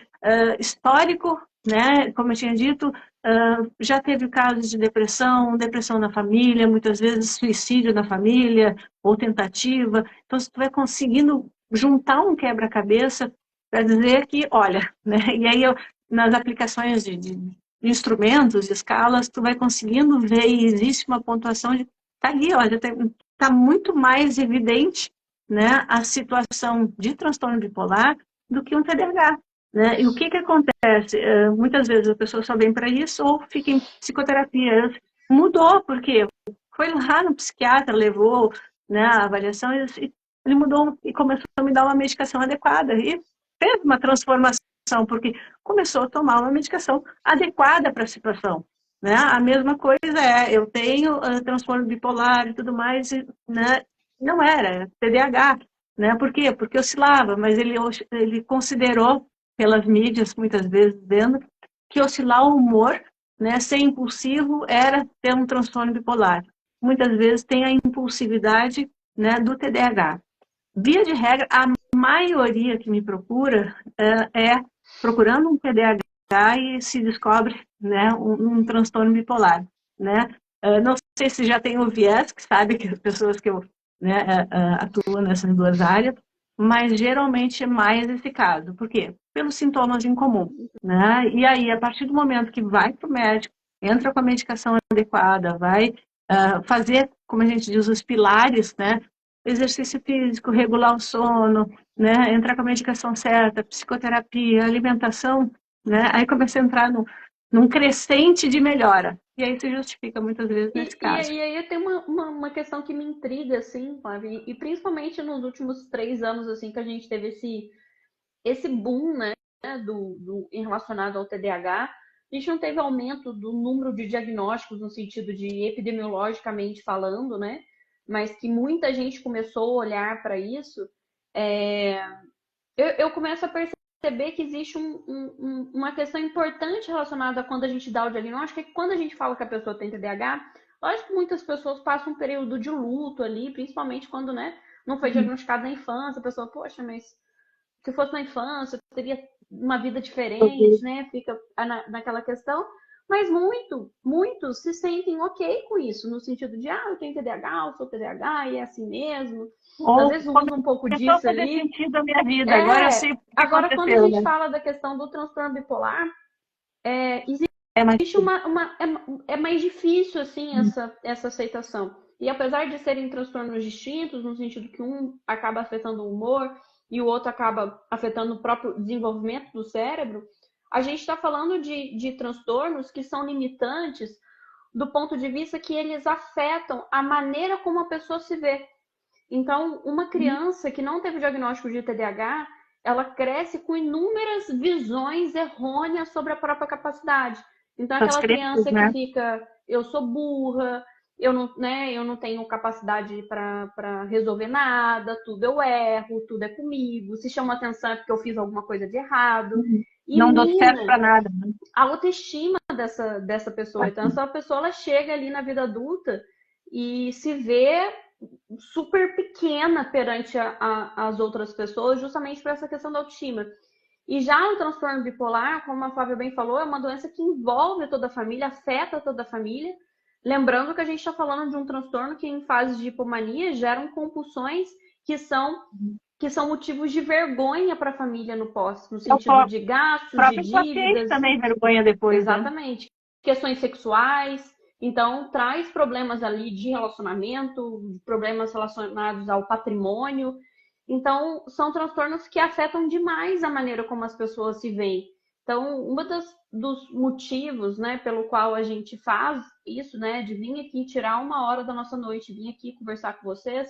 histórico, né? Como eu tinha dito, já teve casos de depressão na família, muitas vezes suicídio na família, ou tentativa. Então, você vai conseguindo juntar um quebra-cabeça para dizer que, olha, né? E aí, nas aplicações de instrumentos, de escalas, tu vai conseguindo ver e existe uma pontuação de, tá ali, olha, tá muito mais evidente, né, a situação de transtorno bipolar do que um TDAH. Né? E o que acontece? Muitas vezes a pessoa só vem para isso ou fica em psicoterapia. Mudou, porque foi lá no psiquiatra, levou, né, a avaliação e ele mudou e começou a me dar uma medicação adequada. E fez uma transformação, porque começou a tomar uma medicação adequada para a situação. Né? A mesma coisa eu tenho transtorno bipolar e tudo mais, né? Não era TDAH, né? Por quê? Porque oscilava, mas ele considerou, pelas mídias, muitas vezes, vendo que oscilar o humor, né, ser impulsivo, era ter um transtorno bipolar. Muitas vezes tem a impulsividade, né, do TDAH. Via de regra, a maioria que me procura é procurando um TDAH e se descobre, né, um transtorno bipolar. Né? Não sei se já tem o viés, que sabe que as pessoas que eu, né, atuam nessas duas áreas, mas geralmente é mais esse caso. Por quê? Pelos sintomas em comum. Né? E aí, a partir do momento que vai para o médico, entra com a medicação adequada, vai fazer, como a gente diz, os pilares, né? Exercício físico, regular o sono, né? Entrar com a medicação certa, psicoterapia, alimentação, né? Aí começa a entrar num crescente de melhora. E aí se justifica muitas vezes nesse caso. E aí tem uma questão que me intriga, assim, Flávia, e principalmente nos últimos 3 anos, assim, que a gente teve esse boom, né, relacionado ao TDAH, a gente não teve aumento do número de diagnósticos no sentido de epidemiologicamente falando, né? Mas que muita gente começou a olhar para isso, eu começo a perceber que existe uma questão importante relacionada a quando a gente dá o diagnóstico, é que quando a gente fala que a pessoa tem TDAH, lógico que muitas pessoas passam um período de luto ali, principalmente quando, né, não foi diagnosticado na infância, a pessoa, poxa, mas se fosse na infância, eu teria uma vida diferente, né? Fica naquela questão. Mas muitos se sentem ok com isso, no sentido de, eu tenho TDAH, eu sou TDAH, e é assim mesmo. Às vezes usa um pouco disso fazer ali. sentido a minha vida. Agora eu sei o que Agora, aconteceu, quando a gente né? fala da questão do transtorno bipolar, mais existe é mais difícil, assim, essa aceitação. E apesar de serem transtornos distintos, no sentido que um acaba afetando o humor e o outro acaba afetando o próprio desenvolvimento do cérebro, a gente está falando de transtornos que são limitantes do ponto de vista que eles afetam a maneira como a pessoa se vê. Então, uma criança que não teve diagnóstico de TDAH, ela cresce com inúmeras visões errôneas sobre a própria capacidade. Então, aquela criança que fica, eu sou burra, eu não tenho capacidade para resolver nada, tudo eu erro, tudo é comigo, se chama atenção é porque eu fiz alguma coisa de errado. E não dou certo para nada. Né? A autoestima dessa pessoa. Então, essa pessoa ela chega ali na vida adulta e se vê super pequena perante as outras pessoas, justamente por essa questão da autoestima. E já o transtorno bipolar, como a Flávia bem falou, é uma doença que envolve toda a família, afeta toda a família. Lembrando que a gente está falando de um transtorno que, em fase de hipomania, geram compulsões que são motivos de vergonha para a família no pós, no sentido de gastos, de dívidas. Também vergonha depois. Exatamente. Né? Questões sexuais. Então, traz problemas ali de relacionamento, problemas relacionados ao patrimônio. Então, são transtornos que afetam demais a maneira como as pessoas se veem. Então, dos motivos, né, pelo qual a gente faz isso, né, de vir aqui tirar uma hora da nossa noite, vir aqui conversar com vocês,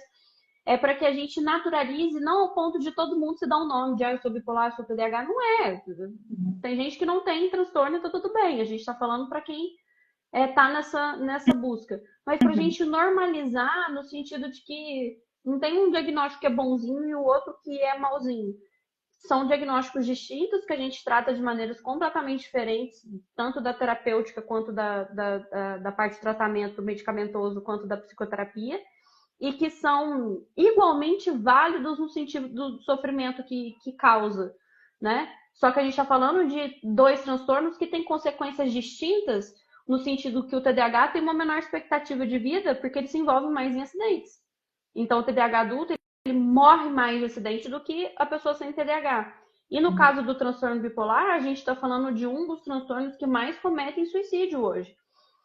é para que a gente naturalize, não ao ponto de todo mundo se dar um nome de eu sou bipolar, eu sou TDAH, não é. Tem gente que não tem transtorno e tá tudo bem. A gente está falando para quem tá nessa busca. Mas para a gente normalizar no sentido de que não tem um diagnóstico que é bonzinho e o outro que é malzinho. São diagnósticos distintos que a gente trata de maneiras completamente diferentes, tanto da terapêutica quanto da parte de tratamento medicamentoso, quanto da psicoterapia, e que são igualmente válidos no sentido do sofrimento que causa, né? Só que a gente está falando de dois transtornos que têm consequências distintas, no sentido que o TDAH tem uma menor expectativa de vida porque ele se envolve mais em acidentes. Então, o TDAH adulto, ele morre mais em acidente do que a pessoa sem TDAH. E no caso do transtorno bipolar, a gente está falando de um dos transtornos que mais cometem suicídio hoje.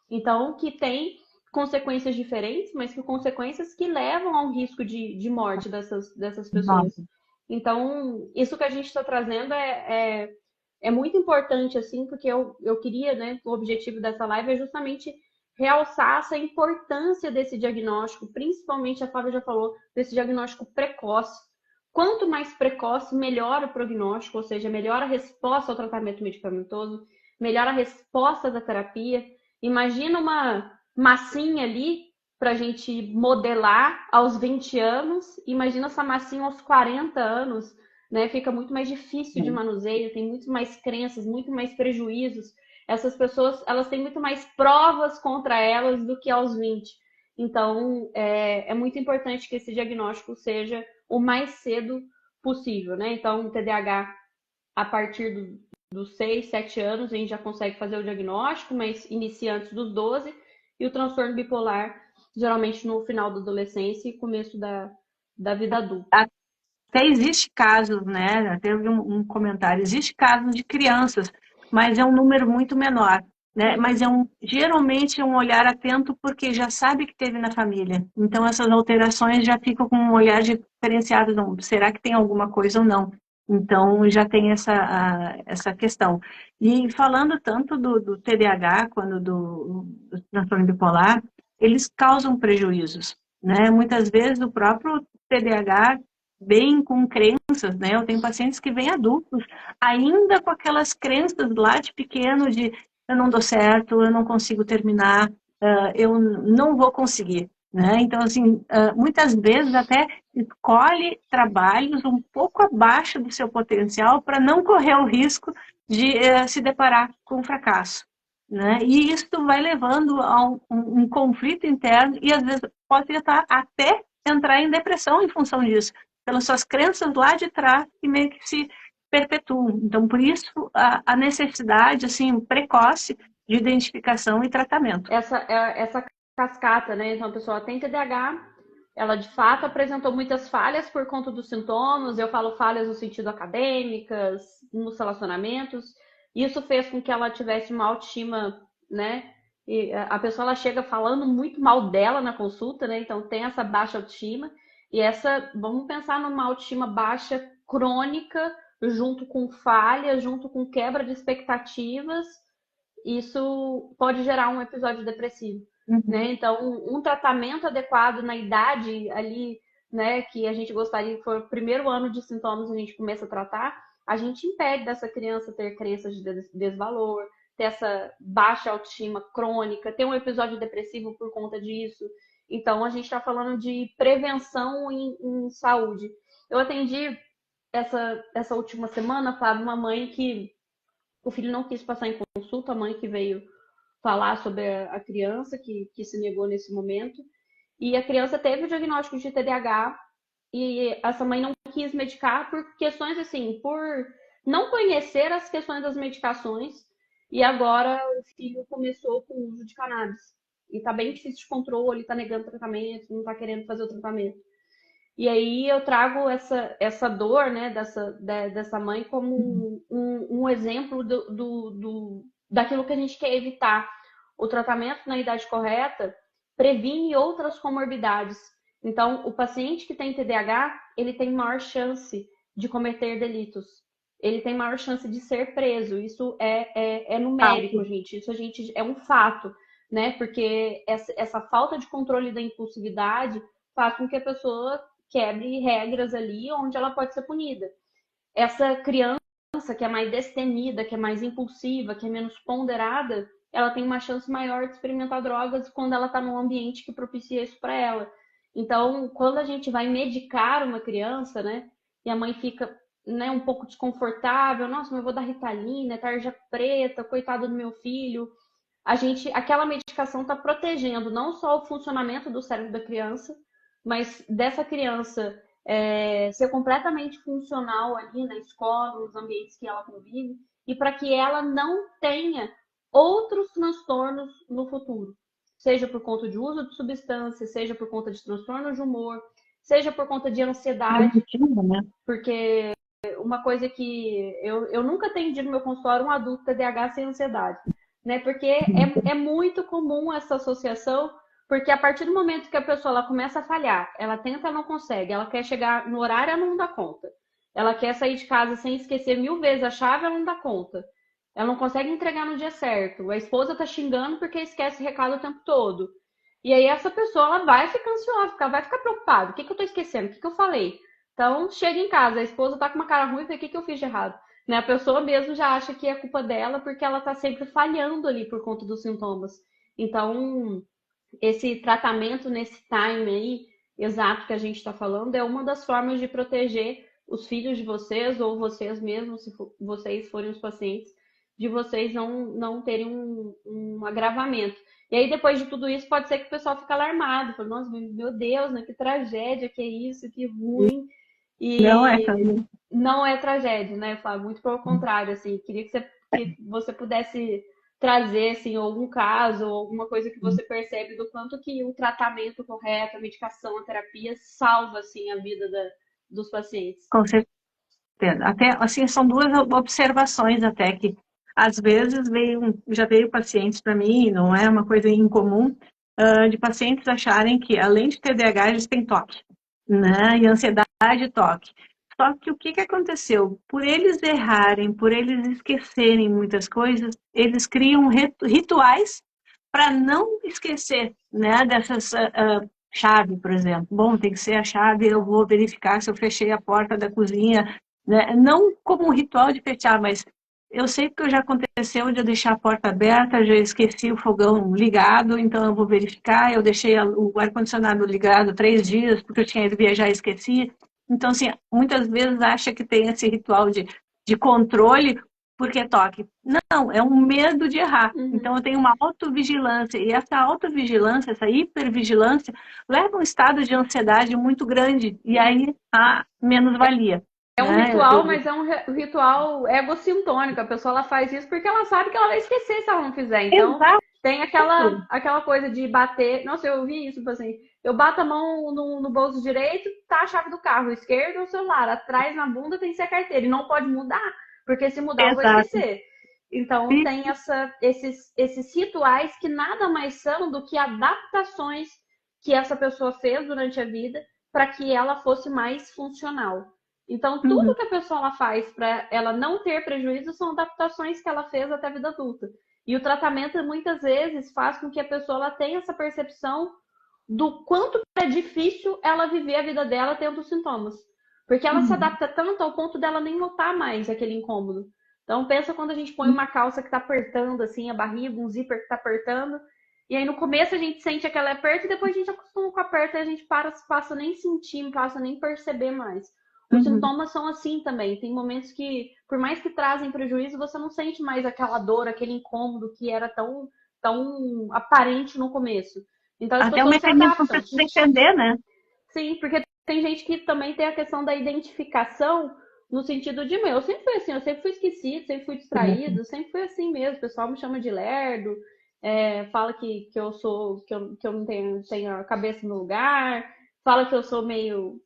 Então, que tem consequências diferentes, mas que consequências que levam ao risco de morte dessas pessoas. Então, isso que a gente está trazendo é muito importante, assim, porque eu queria, né, o objetivo dessa live é justamente realçar essa importância desse diagnóstico, principalmente, a Flávia já falou, desse diagnóstico precoce. Quanto mais precoce, melhor o prognóstico, ou seja, melhor a resposta ao tratamento medicamentoso, melhor a resposta da terapia. Imagina uma massinha ali para a gente modelar aos 20 anos, imagina essa massinha aos 40 anos, né? Fica muito mais difícil de manuseio, tem muito mais crenças, muito mais prejuízos. Essas pessoas, elas têm muito mais provas contra elas do que aos 20. Então, é muito importante que esse diagnóstico seja o mais cedo possível, né? Então, o TDAH, a partir dos 6, 7 anos, a gente já consegue fazer o diagnóstico, mas inicia antes dos 12, e o transtorno bipolar, geralmente no final da adolescência e começo da vida adulta. Até existe casos, né? Teve um comentário, existe casos de crianças, mas é um número muito menor, né? Mas geralmente é um olhar atento porque já sabe que teve na família. Então essas alterações já ficam com um olhar diferenciado, não, será que tem alguma coisa ou não? Então já tem essa questão. E falando tanto do TDAH quanto do transtorno bipolar, eles causam prejuízos, né? Muitas vezes o próprio TDAH vem com crenças, né? Eu tenho pacientes que vêm adultos, ainda com aquelas crenças lá de pequeno de eu não dou certo, eu não consigo terminar, eu não vou conseguir. Né? Então, assim, muitas vezes até escolhe trabalhos um pouco abaixo do seu potencial para não correr o risco de se deparar com fracasso. Né? E isso vai levando a um conflito interno e às vezes pode até entrar em depressão em função disso, pelas suas crenças lá de trás que meio que se perpetuam. Então, por isso, a necessidade assim, precoce de identificação e tratamento. Essa cascata, né? Então, a pessoa tem TDAH, ela de fato apresentou muitas falhas por conta dos sintomas, eu falo falhas no sentido acadêmicas, nos relacionamentos. Isso fez com que ela tivesse uma autoestima, né? E a pessoa ela chega falando muito mal dela na consulta, né? Então tem essa baixa autoestima. E vamos pensar numa autoestima baixa crônica, junto com falhas, junto com quebra de expectativas, isso pode gerar um episódio depressivo. Né? Então, um tratamento adequado na idade ali, né, que a gente gostaria que for o primeiro ano de sintomas, a gente começa a tratar, a gente impede dessa criança ter crenças de desvalor, ter essa baixa autoestima crônica, ter um episódio depressivo por conta disso. Então, a gente está falando de prevenção em saúde. Eu atendi essa última semana, Flávio, uma mãe que o filho não quis passar em consulta, a mãe que veio falar sobre a criança que se negou nesse momento. E a criança teve o diagnóstico de TDAH e essa mãe não quis medicar por questões assim, por não conhecer as questões das medicações. E agora o filho começou com o uso de cannabis. E tá bem difícil de controle, tá negando tratamento, não tá querendo fazer o tratamento. E aí eu trago essa dor, né, dessa mãe como um exemplo daquilo que a gente quer evitar. O tratamento na idade correta previne outras comorbidades. Então, o paciente que tem TDAH, ele tem maior chance de cometer delitos. Ele tem maior chance de ser preso. Isso é numérico, gente. Isso é um fato, né? Porque essa falta de controle da impulsividade faz com que a pessoa quebre regras ali onde ela pode ser punida. Essa criança que é mais destemida, que é mais impulsiva, que é menos ponderada, ela tem uma chance maior de experimentar drogas quando ela está num ambiente que propicia isso para ela. Então, quando a gente vai medicar uma criança, né, e a mãe fica, né, um pouco desconfortável, nossa, mas eu vou dar Ritalina, é tarja preta, coitado do meu filho. Aquela medicação está protegendo não só o funcionamento do cérebro da criança, mas dessa criança ser completamente funcional ali na escola, nos ambientes que ela convive, e para que ela não tenha outros transtornos no futuro, seja por conta de uso de substâncias, seja por conta de transtornos de humor, seja por conta de ansiedade, porque uma coisa que eu nunca atendi no meu consultório um adulto TDAH sem ansiedade, né? Porque é muito comum essa associação, porque a partir do momento que a pessoa ela começa a falhar, ela tenta, não consegue, ela quer chegar no horário, ela não dá conta. Ela quer sair de casa sem esquecer 1000 vezes a chave, ela não dá conta. Ela não consegue entregar no dia certo. A esposa tá xingando porque esquece recado o tempo todo. E aí essa pessoa ela vai ficar ansiosa, ela vai ficar preocupada. O que eu tô esquecendo? O que eu falei? Então, chega em casa, a esposa tá com uma cara ruim e fala, o que eu fiz de errado? Né? A pessoa mesmo já acha que é culpa dela porque ela tá sempre falhando ali por conta dos sintomas. Então, esse tratamento nesse time aí, exato que a gente está falando, é uma das formas de proteger os filhos de vocês ou vocês mesmos, se vocês forem os pacientes, de vocês não terem um agravamento. E aí, depois de tudo isso, pode ser que o pessoal fique alarmado, fala, nossa, meu Deus, né, que tragédia, que é isso, que ruim. E não é tragédia, né, Flávio? Muito pelo contrário, assim, queria que você pudesse trazer, assim, algum caso, alguma coisa que você percebe do quanto que o tratamento correto, a medicação, a terapia salva, assim, a vida dos pacientes. Com certeza. Até, assim, são duas observações até que, às vezes, já veio pacientes para mim, não é uma coisa incomum, de pacientes acharem que, além de TDAH, eles têm toque, né? E ansiedade, toque. Só que o que aconteceu? Por eles errarem, por eles esquecerem muitas coisas, eles criam rituais para não esquecer, né, dessas chave, por exemplo. Bom, tem que ser a chave, eu vou verificar se eu fechei a porta da cozinha, né? Não como um ritual de fechar, mas Eu sei porque já aconteceu de eu deixar a porta aberta, já esqueci o fogão ligado, então eu vou verificar. Eu deixei o ar-condicionado ligado 3 dias, porque eu tinha ido viajar e esqueci. Então, assim, muitas vezes acha que tem esse ritual de controle porque é toque. Não, é um medo de errar. Uhum. Então, eu tenho uma autovigilância. E essa autovigilância, essa hipervigilância, leva a um estado de ansiedade muito grande. E aí, a menos-valia. É um Né? ritual, mas é um ritual egossintônico. A pessoa ela faz isso porque ela sabe que ela vai esquecer se ela não fizer. Então, Exato. tem aquela coisa de bater. Nossa, eu ouvi isso, tipo assim, eu bato a mão no bolso direito, tá a chave do carro, esquerdo é o celular, atrás na bunda tem que ser a carteira. E não pode mudar, porque se mudar eu vou Exato. esquecer. Então, tem esses rituais que nada mais são do que adaptações que essa pessoa fez durante a vida para que ela fosse mais funcional. Então, tudo Uhum. que a pessoa ela faz para ela não ter prejuízo são adaptações que ela fez até a vida adulta. E o tratamento muitas vezes faz com que a pessoa ela tenha essa percepção do quanto é difícil ela viver a vida dela tendo sintomas. Porque ela se Uhum. adapta tanto ao ponto dela nem notar mais aquele incômodo. Então, pensa quando a gente põe uma calça que está apertando assim a barriga, um zíper que está apertando. E aí no começo a gente sente aquela aperto e depois a gente acostuma com o aperto e a gente passa nem sentir, passa nem perceber mais. Os Uhum. sintomas são assim também. Tem momentos que, por mais que trazem prejuízo, você não sente mais aquela dor, aquele incômodo que era tão aparente no começo. Então as Até o pessoas se mecanismo adaptam. para se defender, né? Sim, porque tem gente que também tem a questão da identificação no sentido de, meu, eu sempre fui assim, eu sempre fui esquecido, sempre fui distraído, sempre fui assim mesmo. O pessoal me chama de lerdo, fala que eu sou, que eu não tenho a cabeça no lugar, fala que eu sou meio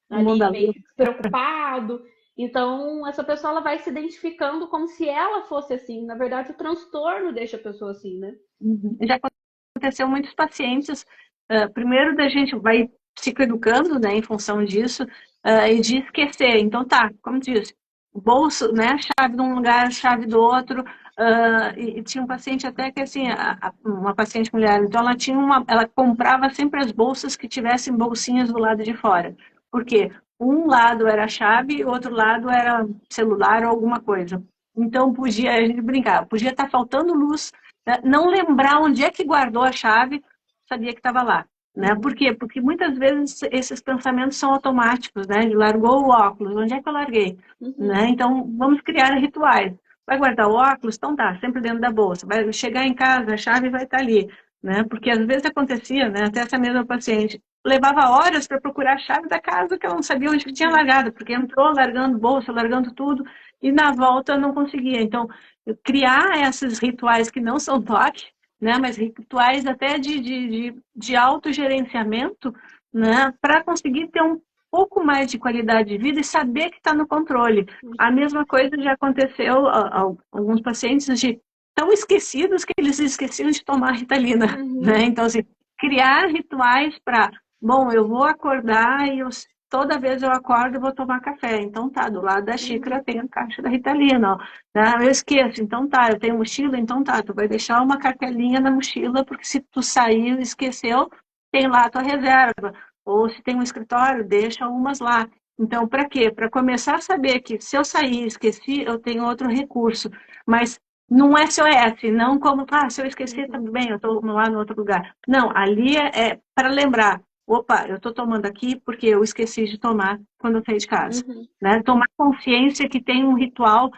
O mundo ali, meio adulto. preocupado. Então, essa pessoa ela vai se identificando como se ela fosse assim. Na verdade, o transtorno deixa a pessoa assim, né? Uhum. Já aconteceu muitos pacientes, primeiro da gente vai psicoeducando, né, em função disso, e de esquecer. Então tá, como disse, bolso, né, chave de um lugar, chave do outro, e tinha um paciente até que assim, uma paciente mulher, então ela comprava sempre as bolsas que tivessem bolsinhas do lado de fora. Por quê? Um lado era chave e o outro lado era celular ou alguma coisa. Então podia, a gente brincava, podia estar faltando luz, né? Não lembrar onde é que guardou a chave, sabia que estava lá. Né? Por Uhum, quê? Porque muitas vezes esses pensamentos são automáticos, né? Largou o óculos, onde é que eu larguei? uhum, Né? Então, vamos criar rituais. Vai guardar o óculos? Então tá, sempre dentro da bolsa. Vai chegar em casa, a chave vai estar ali. Né? Porque às vezes acontecia, né? Até essa mesma paciente, levava horas para procurar a chave da casa que ela não sabia onde que tinha uhum. largado, porque entrou largando bolsa, largando tudo, e na volta não conseguia. Então, criar esses rituais que não são toque, né, mas rituais até de autogerenciamento, né, para conseguir ter um pouco mais de qualidade de vida e saber que está no controle. A mesma coisa já aconteceu a alguns pacientes de tão esquecidos que eles esqueciam de tomar Ritalina, Uhum. né? Então, assim, criar rituais para, bom, eu vou acordar e toda vez eu acordo e vou tomar café. Então tá, do lado da xícara Uhum. tem a caixa da Ritalina, ó. Ah, eu esqueço, então tá, eu tenho mochila, então tá, tu vai deixar uma cartelinha na mochila, porque se tu saiu e esqueceu, tem lá a tua reserva. Ou se tem um escritório, deixa umas lá. Então, para quê? Para começar a saber que se eu sair e esqueci, eu tenho outro recurso. Mas não é SOS, não como, se eu esqueci, tá Uhum. bem, eu estou lá no outro lugar. Não, ali é para lembrar. Opa, eu estou tomando aqui porque eu esqueci de tomar quando eu saí de casa. Uhum. Né? Tomar consciência que tem um ritual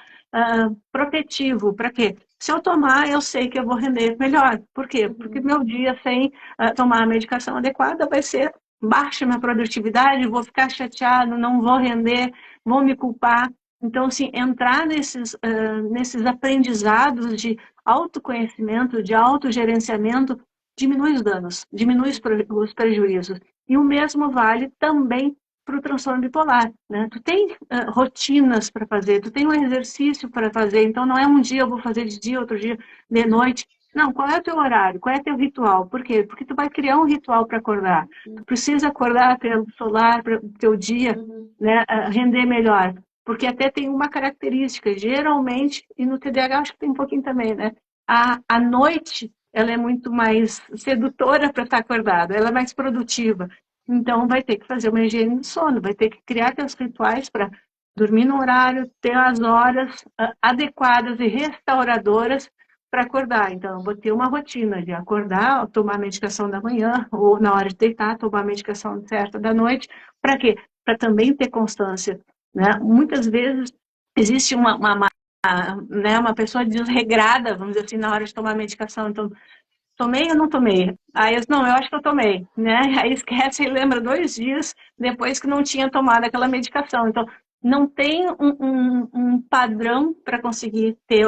protetivo. Para quê? Se eu tomar, eu sei que eu vou render melhor. Por quê? Porque Uhum. meu dia sem tomar a medicação adequada vai ser baixa minha produtividade, vou ficar chateado, não vou render, vou me culpar. Então, assim, entrar nesses aprendizados de autoconhecimento, de autogerenciamento, diminui os danos, diminui os prejuízos. E o mesmo vale também para o transtorno bipolar, né? Tu tem rotinas para fazer, tu tem um exercício para fazer, então não é um dia eu vou fazer de dia, outro dia de noite. Não, qual é o teu horário? Qual é o teu ritual? Por quê? Porque tu vai criar um ritual para acordar. Tu precisa acordar pelo solar, para o teu dia, Uhum. né, render melhor. Porque até tem uma característica, geralmente, e no TDAH acho que tem um pouquinho também, né? A noite, ela é muito mais sedutora para estar acordada, ela é mais produtiva. Então, vai ter que fazer uma higiene do sono, vai ter que criar teus rituais para Dormir no horário, ter as horas adequadas e restauradoras para acordar. Então, eu vou ter uma rotina de acordar, tomar a medicação da manhã, ou na hora de deitar, tomar a medicação certa da noite. Para quê? Para também ter constância, né? Muitas vezes existe uma pessoa desregrada, vamos dizer assim, na hora de tomar a medicação. Então, tomei ou não tomei? Aí eu disse, não, eu acho que eu tomei, né? Aí esquece e lembra 2 dias depois que não tinha tomado aquela medicação. Então, não tem um padrão para conseguir ter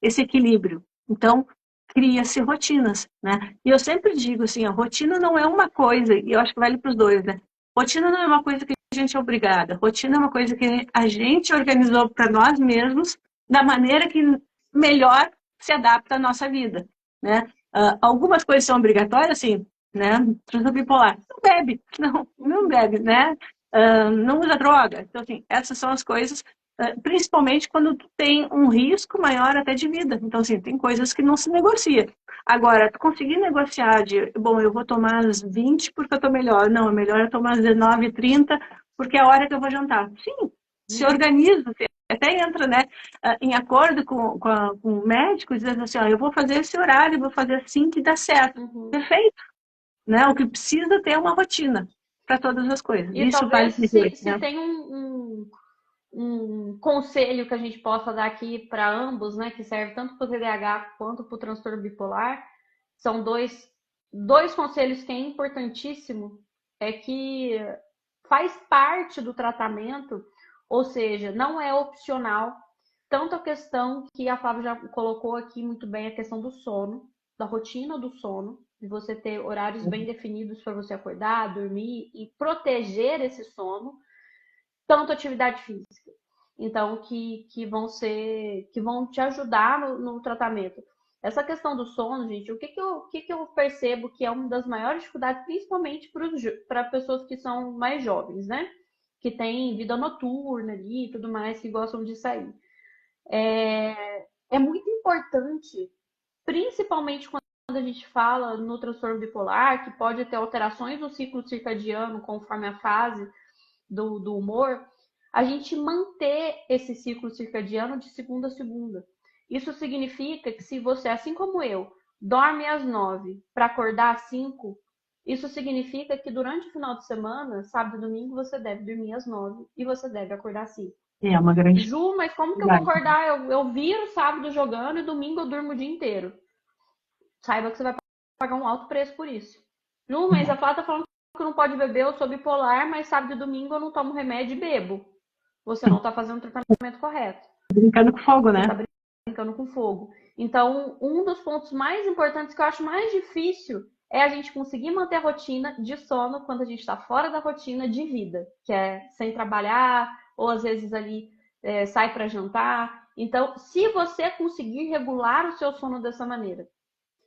esse equilíbrio. Então, cria-se rotinas, né? E eu sempre digo assim, a rotina não é uma coisa, e eu acho que vale para os dois, né? Rotina não é uma coisa que a gente é obrigada. Rotina é uma coisa que a gente organizou para nós mesmos da maneira que melhor se adapta à nossa vida, né? Algumas coisas são obrigatórias, assim, né? Transtorno bipolar, não bebe, não bebe, né? Não usa droga. Então, assim, essas são as coisas, principalmente quando tu tem um risco maior até de vida. Então, assim, tem coisas que não se negocia. Agora, tu conseguir negociar bom, eu vou tomar às 20 porque eu tô melhor. Não, é melhor eu tomar às 19h30 porque é a hora que eu vou jantar. Sim, se organiza, até entra, né, em acordo com o médico, dizendo assim, ó, eu vou fazer esse horário, vou fazer assim que dá certo. Perfeito, né? O que precisa ter é uma rotina para todas as coisas. E Isso vale talvez para se, né? se tem um conselho que a gente possa dar aqui para ambos, né, que serve tanto para o TDAH quanto para o transtorno bipolar, são dois conselhos que é importantíssimo, é que faz parte do tratamento, ou seja, não é opcional, tanto a questão que a Flávia já colocou aqui muito bem, a questão do sono, da rotina do sono, de você ter horários bem definidos para você acordar, dormir e proteger esse sono, tanto atividade física. Então, que vão te ajudar no tratamento. Essa questão do sono, gente, o que eu percebo que é uma das maiores dificuldades, principalmente para pessoas que são mais jovens, né? Que têm vida noturna ali e tudo mais, que gostam de sair. É muito importante, principalmente quando a gente fala no transtorno bipolar, que pode ter alterações no ciclo circadiano conforme a fase do humor, a gente manter esse ciclo circadiano de segunda a segunda. Isso significa que se você, assim como eu, dorme às 9 para acordar às 5, isso significa que durante o final de semana, sábado e domingo, você deve dormir às 9 e você deve acordar às 5. É uma grande Ju, mas como que eu vou dificuldade. acordar? Eu viro sábado jogando e domingo eu durmo o dia inteiro. Saiba que você vai pagar um alto preço por isso. Ju, mas a Flá tá falando que não pode beber, eu sou bipolar, mas sábado e domingo eu não tomo remédio e bebo. Você não está fazendo o tratamento correto. Brincando com fogo, Você né? está brincando com fogo. Então, um dos pontos mais importantes que eu acho mais difícil é a gente conseguir manter a rotina de sono quando a gente está fora da rotina de vida, que é sem trabalhar, ou às vezes ali sai para jantar. Então, se você conseguir regular o seu sono dessa maneira,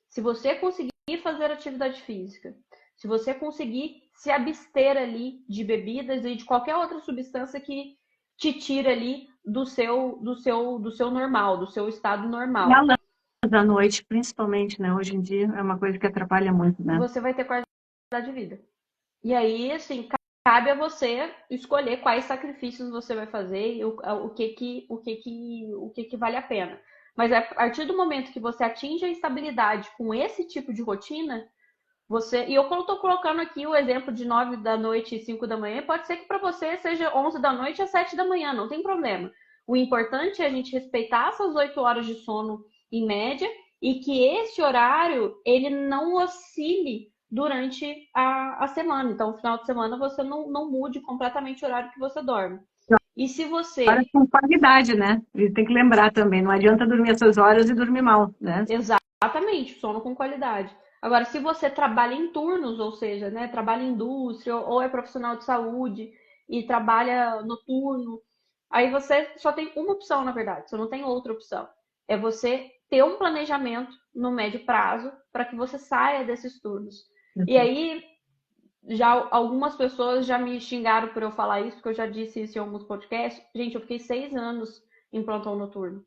se você conseguir fazer atividade física, se você conseguir se abster ali de bebidas e de qualquer outra substância que te tire ali do seu normal, do seu estado E a normal, lâmpada da noite, principalmente, né? Hoje em dia é uma coisa que atrapalha muito, né? você vai ter qualidade de vida. E aí, assim, cabe a você escolher quais sacrifícios você vai fazer e o que vale a pena. Mas a partir do momento que você atinge a estabilidade com esse tipo de rotina, e eu estou colocando aqui o exemplo de 9 da noite e 5 da manhã, pode ser que para você seja 11 da noite e 7 da manhã, não tem problema. O importante é a gente respeitar essas 8 horas de sono em média e que esse horário ele não oscile durante a semana. Então, no final de semana você não mude completamente o horário que você dorme. E se Horas você com qualidade, né? E tem que lembrar também, não adianta dormir essas horas e dormir mal, né? Exatamente, sono com qualidade. Agora, se você trabalha em turnos, ou seja, né, trabalha em indústria ou é profissional de saúde e trabalha noturno, aí você só tem uma opção, na verdade, você não tem outra opção. É você ter um planejamento no médio prazo para que você saia desses turnos. E aí, já algumas pessoas já me xingaram por eu falar isso, porque eu já disse isso em alguns podcasts. Gente, eu fiquei 6 anos em plantão noturno.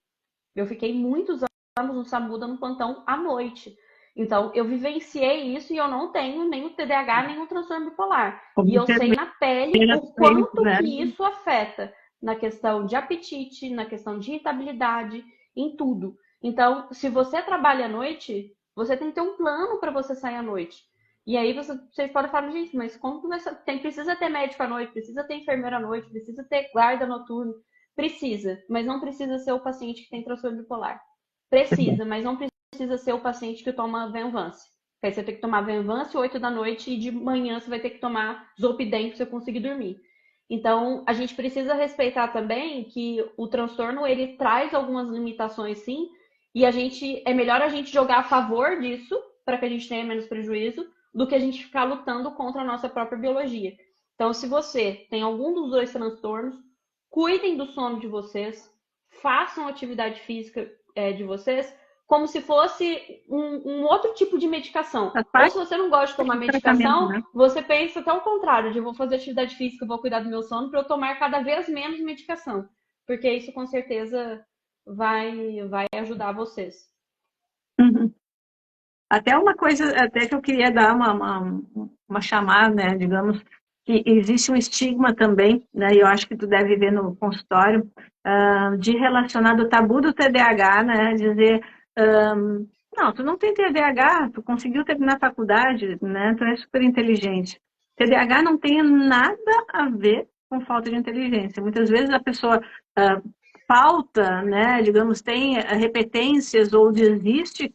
Eu fiquei muitos anos no SAMU dando plantão à noite. Então, eu vivenciei isso e eu não tenho nem o TDAH, nem o transtorno bipolar. Como E eu você sei na pele já o fez, quanto né? que isso afeta na questão de apetite, na questão de irritabilidade, em tudo. Então, se você trabalha à noite, você tem que ter um plano para você sair à noite. E aí vocês podem falar, gente, mas como que precisa ter médico à noite, precisa ter enfermeira à noite, precisa ter guarda noturno? Precisa, mas não precisa ser o paciente que tem transtorno bipolar. Precisa, mas não precisa ser o paciente que toma Venvance. Aí você tem que tomar Venvance 8 da noite e de manhã você vai ter que tomar Zolpidem para você conseguir dormir. Então, a gente precisa respeitar também que o transtorno ele traz algumas limitações, sim, e é melhor a gente jogar a favor disso para que a gente tenha menos prejuízo do que a gente ficar lutando contra a nossa própria biologia. Então, se você tem algum dos dois transtornos, cuidem do sono de vocês, façam atividade física de vocês, como se fosse um outro tipo de medicação. Faz Ou se parte você não gosta de tomar do tratamento, medicação, né? você pensa até o contrário, de eu vou fazer atividade física, vou cuidar do meu sono para eu tomar cada vez menos medicação. Porque isso com certeza vai ajudar vocês. Uhum. Até uma coisa, até que eu queria dar uma chamada, né, digamos, que existe um estigma também, né, e eu acho que tu deve ver no consultório, de relacionado ao tabu do TDAH, né, dizer, não, tu não tem TDAH, tu conseguiu terminar a faculdade, né, tu é super inteligente. TDAH não tem nada a ver com falta de inteligência. Muitas vezes a pessoa falta, né, digamos, tem repetências ou desiste.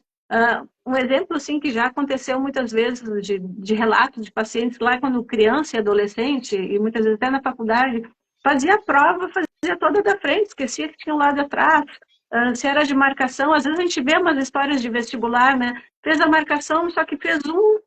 Um exemplo assim que já aconteceu muitas vezes de relatos de pacientes lá quando criança e adolescente, e muitas vezes até na faculdade, fazia a prova, fazia toda da frente, esquecia que tinha um lado de atrás. Se era de marcação, às vezes a gente vê umas histórias de vestibular, né? Fez a marcação, só que fez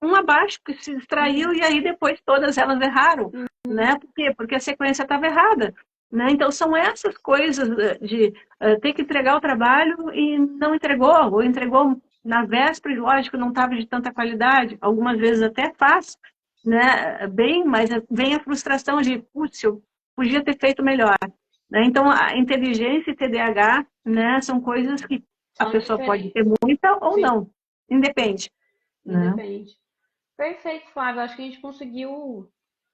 um abaixo, que se distraiu, e aí depois todas elas erraram, né? Por quê? Porque a sequência estava errada. Né? Então, são essas coisas de ter que entregar o trabalho e não entregou, ou entregou na véspera, e lógico, não estava de tanta qualidade, algumas vezes até faz, né, bem, mas vem a frustração de, putz, eu podia ter feito melhor. Né? Então, a inteligência e TDAH, né, são coisas que a São pessoa pode ter diferentes. muita ou Sim, não, independe. Né? independe. Perfeito, Flávio. Acho que a gente conseguiu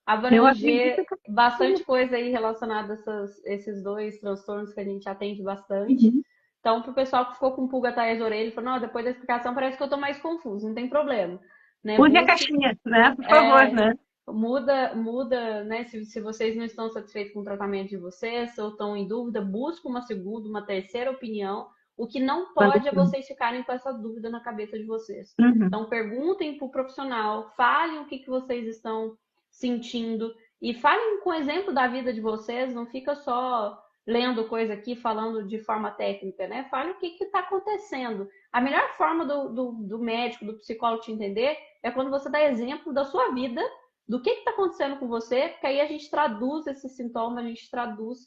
Eu acredito abranger que... bastante coisa aí relacionada a esses dois transtornos que a gente atende bastante. Uhum. Então, para o pessoal que ficou com pulga atrás da orelha, falou, não, depois da explicação parece que eu estou mais confuso, não tem problema. Né? Use a Busque, caixinha, né, por favor, né? muda, né? Se vocês não estão satisfeitos com o tratamento de vocês, ou estão em dúvida, busque uma segunda, uma terceira opinião. O que não Quando... pode é vocês ficarem com essa dúvida na cabeça de vocês. Uhum. Então, perguntem para o profissional, falem o que vocês estão sentindo e falem com o exemplo da vida de vocês, não fica só lendo coisa aqui, falando de forma técnica, né? Fale o que está acontecendo. A melhor forma do médico, do psicólogo te entender é quando você dá exemplo da sua vida, do que está acontecendo com você, porque aí a gente traduz esse sintoma, a gente traduz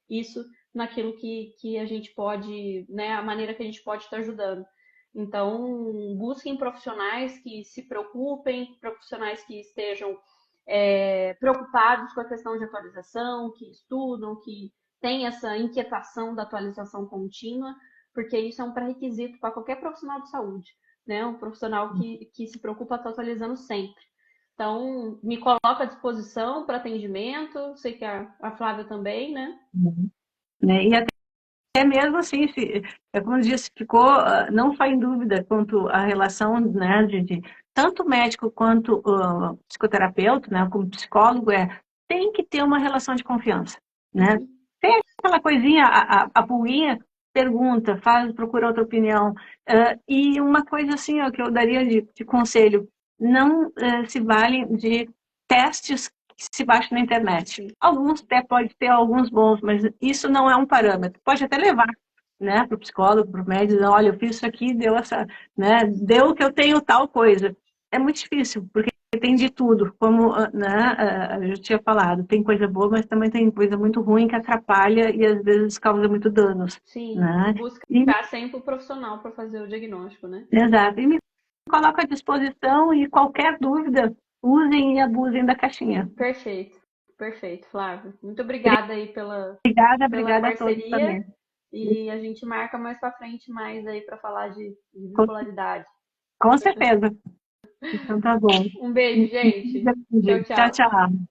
isso naquilo que a gente pode, né? A maneira que a gente pode estar ajudando. Então, busquem profissionais que se preocupem, profissionais que estejam preocupados com a questão de atualização, que estudam, que têm essa inquietação da atualização contínua, porque isso é um pré-requisito para qualquer profissional de saúde, né? Um profissional que se preocupa estar atualizando sempre. Então, me coloco à disposição para atendimento, sei que a Flávia também, né? Uhum. Né? E até mesmo assim, como eu disse, ficou não só em dúvida quanto à relação, né, de tanto médico quanto psicoterapeuta, né, como psicólogo, tem que ter uma relação de confiança, né? Uhum. Tem aquela coisinha, a pulguinha pergunta, procura outra opinião. E uma coisa assim, ó, que eu daria de conselho, não se valem de testes que se baixa na internet. Alguns até pode ter alguns bons, mas isso não é um parâmetro. Pode até levar, né, para o psicólogo, para o médico, dizer, olha, eu fiz isso aqui, deu essa, né, deu que eu tenho tal coisa. É muito difícil, porque tem de tudo, como, né, eu já tinha falado, tem coisa boa, mas também tem coisa muito ruim que atrapalha e às vezes causa muito danos, Sim, né? E, buscar sempre o profissional para fazer o diagnóstico, né? exato, e me coloco à disposição e qualquer dúvida, usem e abusem da caixinha. Perfeito, perfeito, Flávio. Muito obrigada aí pela Obrigada a todos parceria também. e a gente marca mais para frente mais aí para falar de bipolaridade. Com certeza. Então tá bom. Um beijo, gente. Tchau, Tchau, tchau. tchau.